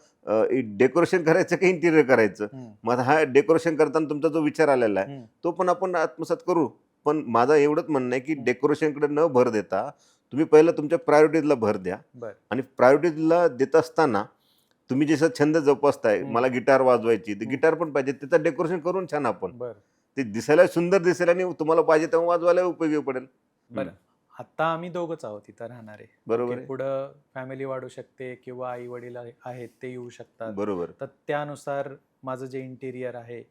डेकोरेशन करायचं की इंटिरियर करायचं. मग हा डेकोरेशन करताना तुमचा जो विचार आलेला आहे तो पण आपण आत्मसात करू. पण माझं एवढंच म्हणणं आहे की डेकोरेशनकडे न भर देता तुम्ही पहिलं तुमच्या प्रायोरिटीजला भर द्या. बर. आणि प्रायोरिटीजला देत असताना तुम्ही जसं छंद जोपासताय, हम्म. मला गिटार वाजवायची, तर गिटार पण पाहिजे, त्याचं डेकोरेशन करून छान आपण बरं ते दिसायला सुंदर दिसेल आणि तुम्हाला पाहिजे तेव्हा वाजवायला उपयोगी पडेल. बरं. आता आम्ही दोघंच आहोत इथं राहणारे. बरोबर ओके, आहे. पुढं फॅमिली वाढू शकते किंवा आई वडील आहेत ते येऊ शकतात. बरोबर. तर त्यानुसार माझं जे इंटिरियर आहे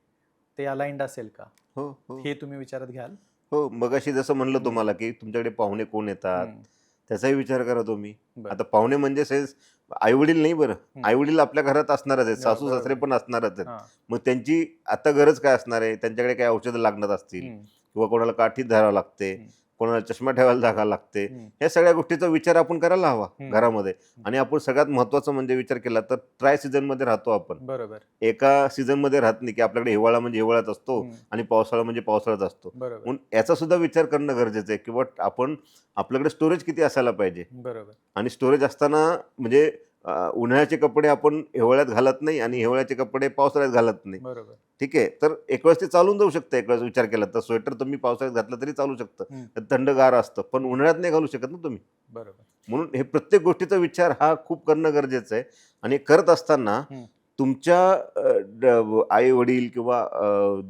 ते अलाइंड असेल का, हो हो हे तुम्ही विचारात घ्याल? हो, मगाशी जसं म्हणलं हम्म. तुम्हाला की तुमच्याकडे पाहुणे कोण येतात, हम्म. त्याचाही विचार करा तुम्ही. बरं. आता पाहुणे म्हणजे सेन्स आई वडील नाही, बरं, हम्म. आई वडील आपल्या घरात असणारच आहेत, हो, सासू बरोबर सासरे आहे. पण असणारच आहेत. हां. मग त्यांची आता गरज काय असणार आहे, त्यांच्याकडे काही औषधं लागणार असतील, हम्म. किंवा कोणाला काठीत धरावं लागते, हम्म. कोणाला चष्मा ठेवायला जागा लागते, हम्म. ह्या सगळ्या गोष्टीचा विचार आपण करायला हवा हम्म. घरामध्ये. आणि आपण सगळ्यात महत्त्वाचं म्हणजे विचार केला तर ट्राय सीझनमध्ये राहतो आपण. बरोबर. एका सीझनमध्ये राहत नाही की आपल्याकडे हिवाळा म्हणजे हिवाळ्यात असतो हम्म. आणि पावसाळा म्हणजे पावसाळ्यात असतो. बरोबर. म्हणून याचा सुद्धा विचार करणं गरजेचं आहे किंवा आपण आपल्याकडे स्टोरेज किती असायला पाहिजे. बरोबर. आणि स्टोरेज असताना म्हणजे उन्हाळ्याचे कपडे आपण हिवाळ्यात घालत नाही आणि हिवाळ्याचे कपडे पावसाळ्यात घालत नाही. बरोबर. ठीक आहे, तर एक वेळेस ते चालून जाऊ शकतं. एक वेळेस विचार केला तर स्वेटर तुम्ही पावसाळ्यात घातलं तरी चालू शकतं, हम्म. तर थंडगार असतं, पण उन्हाळ्यात नाही घालू शकत ना तुम्ही. बरोबर. म्हणून हे प्रत्येक गोष्टीचा विचार हा खूप करणं गरजेचं आहे. आणि करत असताना हम्म. तुमच्या आई वडील किंवा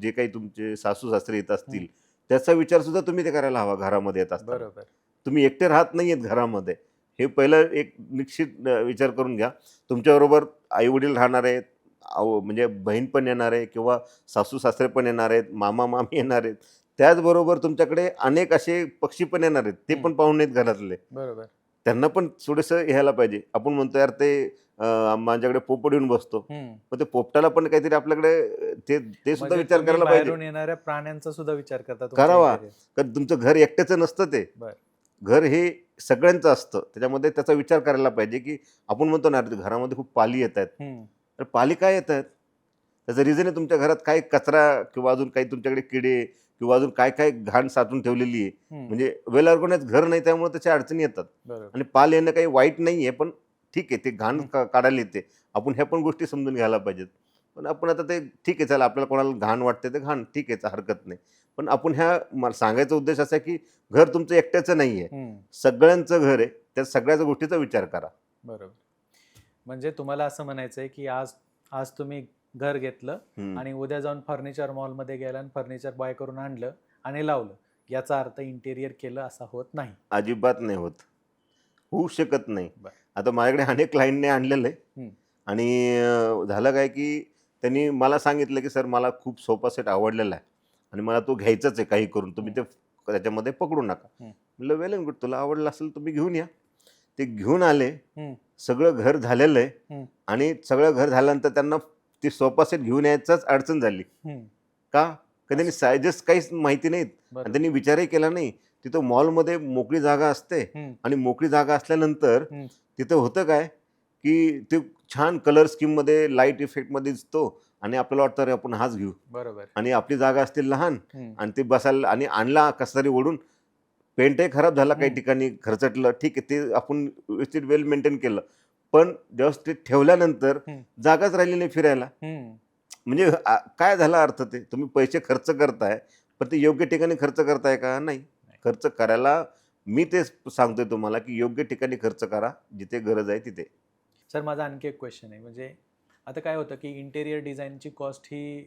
जे काही तुमचे सासू सासरे येत असतील, त्याचा विचार सुद्धा तुम्ही ते करायला हवा घरामध्ये येत असताना. बरोबर. तुम्ही एकटे राहत नाही आहेत घरामध्ये, हे पहिलं एक निश्चित विचार करून घ्या. तुमच्याबरोबर आई वडील राहणार आहेत, म्हणजे बहीण पण येणार आहे किंवा सासू सासरे पण येणार आहेत, मामा मामी येणार आहेत. त्याचबरोबर तुमच्याकडे अनेक असे पक्षी पण येणार आहेत, ते पण पाहुणे आहेत घरातले. बरोबर. त्यांना पण थोडंसं घ्यायला पाहिजे. आपण म्हणतो यार ते माझ्याकडे पोपट येऊन बसतो, हम्म. मग ते पोपटाला पण काहीतरी आपल्याकडे ते सुद्धा म्हणजे विचार तुम्ही करायला पाहिजे. बाहेरून येणाऱ्या प्राण्यांचा सुद्धा विचार करता तुमच्या करावा. interior. कारण तुमचं घर एकट्याचं नसतं ते. बर. घर हे सगळ्यांचं असतं. त्याच्यामध्ये त्याचा विचार करायला पाहिजे की आपण म्हणतो ना, घरामध्ये खूप पाली येत आहेत. हम्म. तर पाली काय येत आहेत? त्याचं रिझन आहे तुमच्या घरात काय कचरा किंवा अजून काही तुमच्याकडे किडे किंवा अजून काय काय घाण साचून ठेवलेली आहे. हम्म. म्हणजे वेल ऑर्गनाइज घर नाही, त्यामुळे त्याच्या अडचणी येतात. बरोबर. आणि पाल येणं काही वाईट नाही आहे, पण ठीक आहे, ते घाण काढायला येते. आपण ह्या पण गोष्टी समजून घ्यायला पाहिजेत. पण आपण आता ते ठीक आहे, चला आपल्याला कोणाला घाण वाटते ते घाण, ठीक आहे, हरकत नाही. पण आपण मला सांगायचा उद्देश असा आहे की घर तुमचं एकट्याचं नाही आहे, हम्म. सगळ्यांचं घर आहे. त्या सगळ्याच गोष्टीचा विचार करा. बरोबर. म्हणजे तुम्हाला असं म्हणायचं आहे की आज आज तुम्ही घर घेतलं आणि उद्या जाऊन फर्निचर मॉलमध्ये गेला आणि फर्निचर बाय करून आणलं आणि लावलं, याचा अर्थ इंटेरियर केलं असा होत नाही. अजिबात नाही होत, होऊ शकत नाही. बरं. आता माझ्याकडे अनेक क्लायंटने आणलेलं आहे आणि झालं काय की त्यांनी मला सांगितलं की सर मला खूप सोफा सेट आवडलेला आहे आणि मला तो घ्यायचाच आहे, काही करून तुम्ही ते त्याच्यामध्ये पकडू नका. म्हटलं वेल अँड गुड, तुला आवडलं असेल तुम्ही घेऊन या. ते घेऊन आले, सगळं घर झालेलं आहे आणि सगळं घर झाल्यानंतर त्यांना ती सोफा सेट घेऊन यायचाच अडचण झाली. का? त्यांनी सायझेस काहीच माहिती नाहीत आणि त्यांनी विचारही केला नाही. तिथं मॉलमध्ये मोकळी जागा असते आणि मोकळी जागा असल्यानंतर तिथं होतं काय की ते छान कलर स्कीममध्ये लाईट इफेक्टमध्ये दिसतो आणि आपल्याला वाटतं अरे आपण हाच घेऊ. बरोबर. आणि आपली जागा असते लहान आणि ते बसायला आणि आणला कसा तरी ओढून, पेंटही खराब झाला, काही ठिकाणी खरचटलं, ठीक आहे, ते आपण व्यवस्थित वेल मेंटेन केलं. पण जेव्हा ते ठेवल्यानंतर जागाच राहिली नाही फिरायला. म्हणजे काय झाला अर्थ? ते तुम्ही पैसे खर्च करताय, पण ते योग्य ठिकाणी खर्च करताय का? नाही. खर्च करायला मी तेच सांगतोय तुम्हाला की योग्य ठिकाणी खर्च करा, जिथे गरज आहे तिथे. सर, माझा आणखी एक क्वेश्चन आहे. म्हणजे आता काय होतं की इंटेरियर डिझाईनची कॉस्ट ही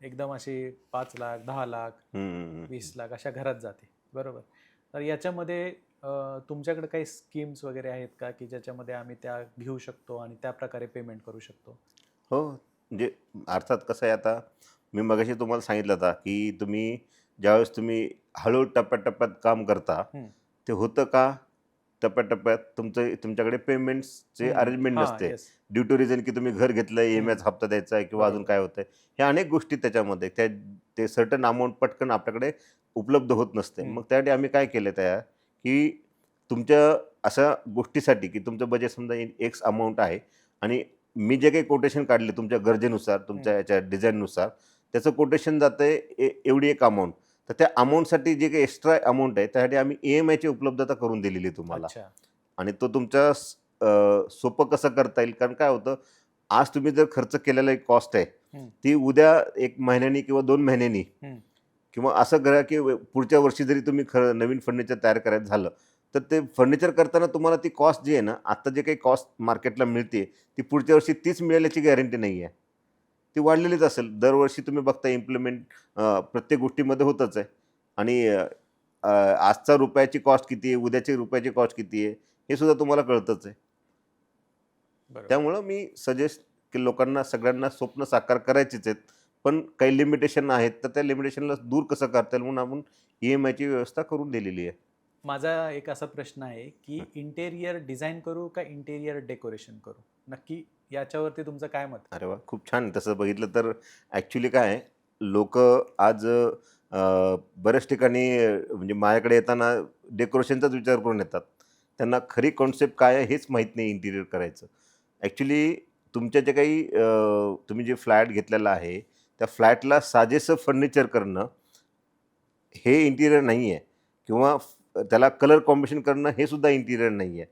एकदम अशी 5 लाख, 10 लाख, 20 लाख अशा घरात जाते, बरोबर? तर याच्यामध्ये तुमच्याकडे काही स्कीम्स वगैरे आहेत का की ज्याच्यामध्ये आम्ही त्या घेऊ शकतो आणि त्या प्रकारे पेमेंट करू शकतो? हो, म्हणजे अर्थात कसं आहे, आता मी मगाशी तुम्हाला सांगितलं होतं की तुम्ही ज्यावेळेस तुम्ही हळू टप्प्याटप्प्यात काम करता, ते होतं का टप्प्याटप्प्यात तुमच्याकडे पेमेंट्सचे अरेंजमेंट नसते. ड्यू टू रिझन की तुम्ही घर घेतलं, EMI हप्ता द्यायचा आहे किंवा अजून काय होतंय, ह्या अनेक गोष्टी त्याच्यामध्ये ते सर्टन अमाऊंट पटकन आपल्याकडे उपलब्ध होत नसते. मग त्यासाठी आम्ही काय केलं तयार की तुमच्या अशा गोष्टीसाठी की तुमचं बजेट समजा एक्स अमाऊंट आहे आणि मी जे काही कोटेशन काढले तुमच्या गरजेनुसार, तुमच्या याच्या डिझाईननुसार, त्याचं कोटेशन जातं आहे एवढी एक अमाऊंट. तर त्या अमाऊंटसाठी जे काही एक्स्ट्रा अमाऊंट आहे त्यासाठी आम्ही EMIची उपलब्धता करून दिलेली आहे तुम्हाला. आणि तो तुमच्या सोपं कसं करता येईल, कारण काय होतं, आज तुम्ही जर खर्च केलेला एक कॉस्ट आहे ती उद्या 1 महिन्यानी किंवा 2 महिन्यांनी किंवा असं करा की पुढच्या वर्षी जरी तुम्ही नवीन फर्निचर तयार करायचं झालं तर ते फर्निचर करताना तुम्हाला ती कॉस्ट जी आहे ना, आता जे काही कॉस्ट मार्केटला मिळते ती पुढच्या वर्षी तीच मिळेल याची गॅरंटी नाही आहे. ती वाढलेलीच असेल. दरवर्षी तुम्ही बघता इम्प्लिमेंट प्रत्येक गोष्टीमध्ये होतच आहे. आणि आजचा रुपयाची कॉस्ट किती आहे, उद्याची रुपयाची कॉस्ट किती आहे, हे सुद्धा तुम्हाला कळतच आहे. बरोबर. त्यामुळं मी सजेस्ट की लोकांना सगळ्यांना स्वप्न साकार करायचेच आहेत. पण काही लिमिटेशन आहेत, तर त्या लिमिटेशनला दूर कसं करता येईल म्हणून आपण EMIची व्यवस्था करून दिलेली आहे. माझा एक असा प्रश्न आहे की इंटेरियर डिझाईन करू का इंटेरियर डेकोरेशन करू, नक्की याच्यावरती तुमचं काय मत आहे? अरे वाह! खूप छान. तसं बघितलं तर ॲक्च्युली काय आहे, लोकं आज बऱ्याच ठिकाणी म्हणजे माझ्याकडे येताना डेकोरेशनचाच विचार करून येतात. त्यांना खरी कॉन्सेप्ट काय आहे हेच माहीत नाही इंटिरियर करायचं. ॲक्च्युली तुमच्या जे काही तुम्ही जे फ्लॅट घेतलेला आहे, त्या फ्लॅटला साजेसं फर्निचर करणं हे इंटिरियर नाही आहे किंवा त्याला कलर कॉम्बिनेशन करणं हे सुद्धा इंटिरियर नाही आहे.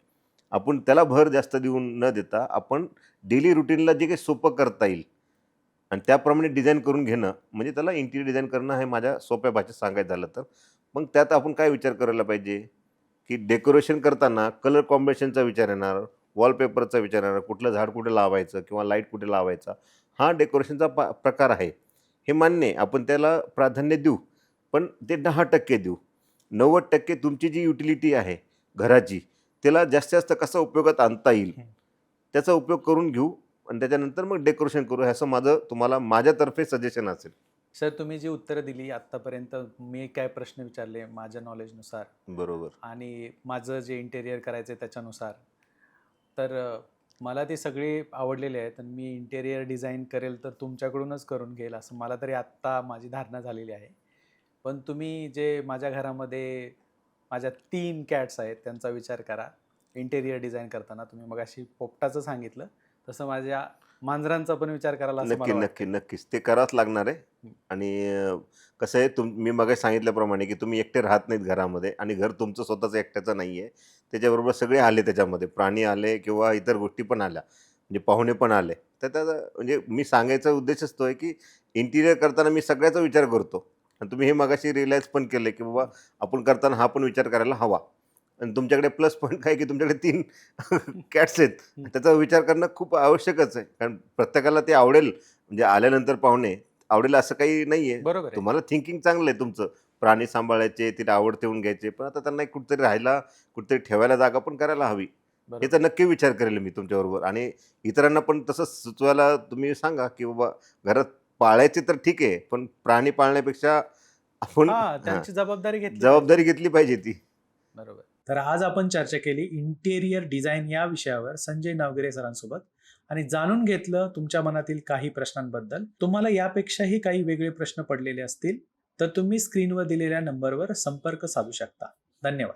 आपण त्याला भर जास्त देऊन न देता आपण डेली रुटीनला जे काही सोपं करता येईल आणि त्याप्रमाणे डिझाईन करून घेणं म्हणजे त्याला इंटिरियर डिझाईन करणं हे माझ्या सोप्या भाषेत सांगायचं झालं तर. मग त्यात आपण काय विचार करायला पाहिजे, की डेकोरेशन करताना कलर कॉम्बिनेशनचा विचार येणार, वॉलपेपरचा विचार येणार, कुठलं झाड कुठे लावायचं किंवा लाईट कुठे लावायचा. हा डेकोरेशनचा प्रकार आहे. हे मान्य आहे. आपण त्याला प्राधान्य देऊ. पण ते 10% देऊ. 90% तुमची जी युटिलिटी आहे घराची, त्याला जास्तीत जास्त कसा उपयोगात आणता येईल, त्याचा उपयोग करून घेऊ आणि त्याच्यानंतर मग डेकोरेशन करू, असं माझं तुम्हाला माझ्यातर्फे सजेशन असेल. सर, तुम्ही जी उत्तरं दिली आत्तापर्यंत, मी काय प्रश्न विचारले माझ्या नॉलेजनुसार बरोबर. आणि माझं जे इंटेरियर करायचं आहे त्याच्यानुसार, तर मला ती सगळी आवडलेली आहेत आणि मी इंटेरियर डिझाईन करेल तर तुमच्याकडूनच करून घेईल असं मला तरी आत्ता माझी धारणा झालेली आहे. पण तुम्ही जे माझ्या घरामध्ये माझ्या 3 कॅट्स आहेत त्यांचा विचार करा इंटेरियर डिझाईन करताना. तुम्ही मगाशी पोपटाचं सांगितलं, तसं माझ्या मांजरांचा पण विचार करायला असं नक्की, मला नक्की, वाटतं. नक्कीच. ते करावंच लागणार आहे. आणि कसं आहे मी मगाशी सांगितल्याप्रमाणे, की तुम्ही एकटे राहत नाहीत घरामध्ये आणि घर तुमचं स्वतःचं एकट्याचं नाही आहे. त्याच्याबरोबर सगळे आले त्याच्यामध्ये. प्राणी आले किंवा इतर गोष्टी पण आल्या. म्हणजे पाहुणे पण आले. तर त्याचा म्हणजे मी सांगायचा उद्देशच तो आहे, की इंटिरियर करताना मी सगळ्याचा विचार करतो. आणि तुम्ही हे मगाशी रिअलाईज पण केलं, की बाबा आपण करताना हा पण विचार करायला हवा. आणि तुमच्याकडे प्लस पॉईंट काय, की तुमच्याकडे 3 कॅट्स आहेत. त्याचा विचार करणं खूप आवश्यकच आहे. कारण प्रत्येकाला ते आवडेल, म्हणजे आल्यानंतर पाहुणे आवडेल असं काही नाही आहे. बरोबर आहे. तुम्हाला थिंकिंग चांगलं आहे तुमचं. प्राणी सांभाळायचे, तिला आवड ठेवून घ्यायचे. पण आता त्यांना एक कुठेतरी राहायला, कुठेतरी ठेवायला जागा पण करायला हवी. बरोबर. याचा नक्की विचार करेल मी तुमच्याबरोबर. आणि इतरांना पण तसंच सुचवायला तुम्ही सांगा, की बाबा घरात पाळायचे तर ठीक आहे, पण प्राणी पाळण्यापेक्षा आपण त्यांची जबाबदारी घेतली जबाबदारी घेतली पाहिजे ती. बरोबर. तर आज आपण चर्चा केली इंटेरियर डिझाईन या विषयावर संजय नवगिरे सरांसोबत आणि जाणून घेतलं तुमच्या मनातील काही प्रश्नांबद्दल. तुम्हाला यापेक्षाही काही वेगळे प्रश्न पडलेले असतील तर तुम्ही स्क्रीनवर दिलेल्या नंबरवर संपर्क साधू शकता. धन्यवाद.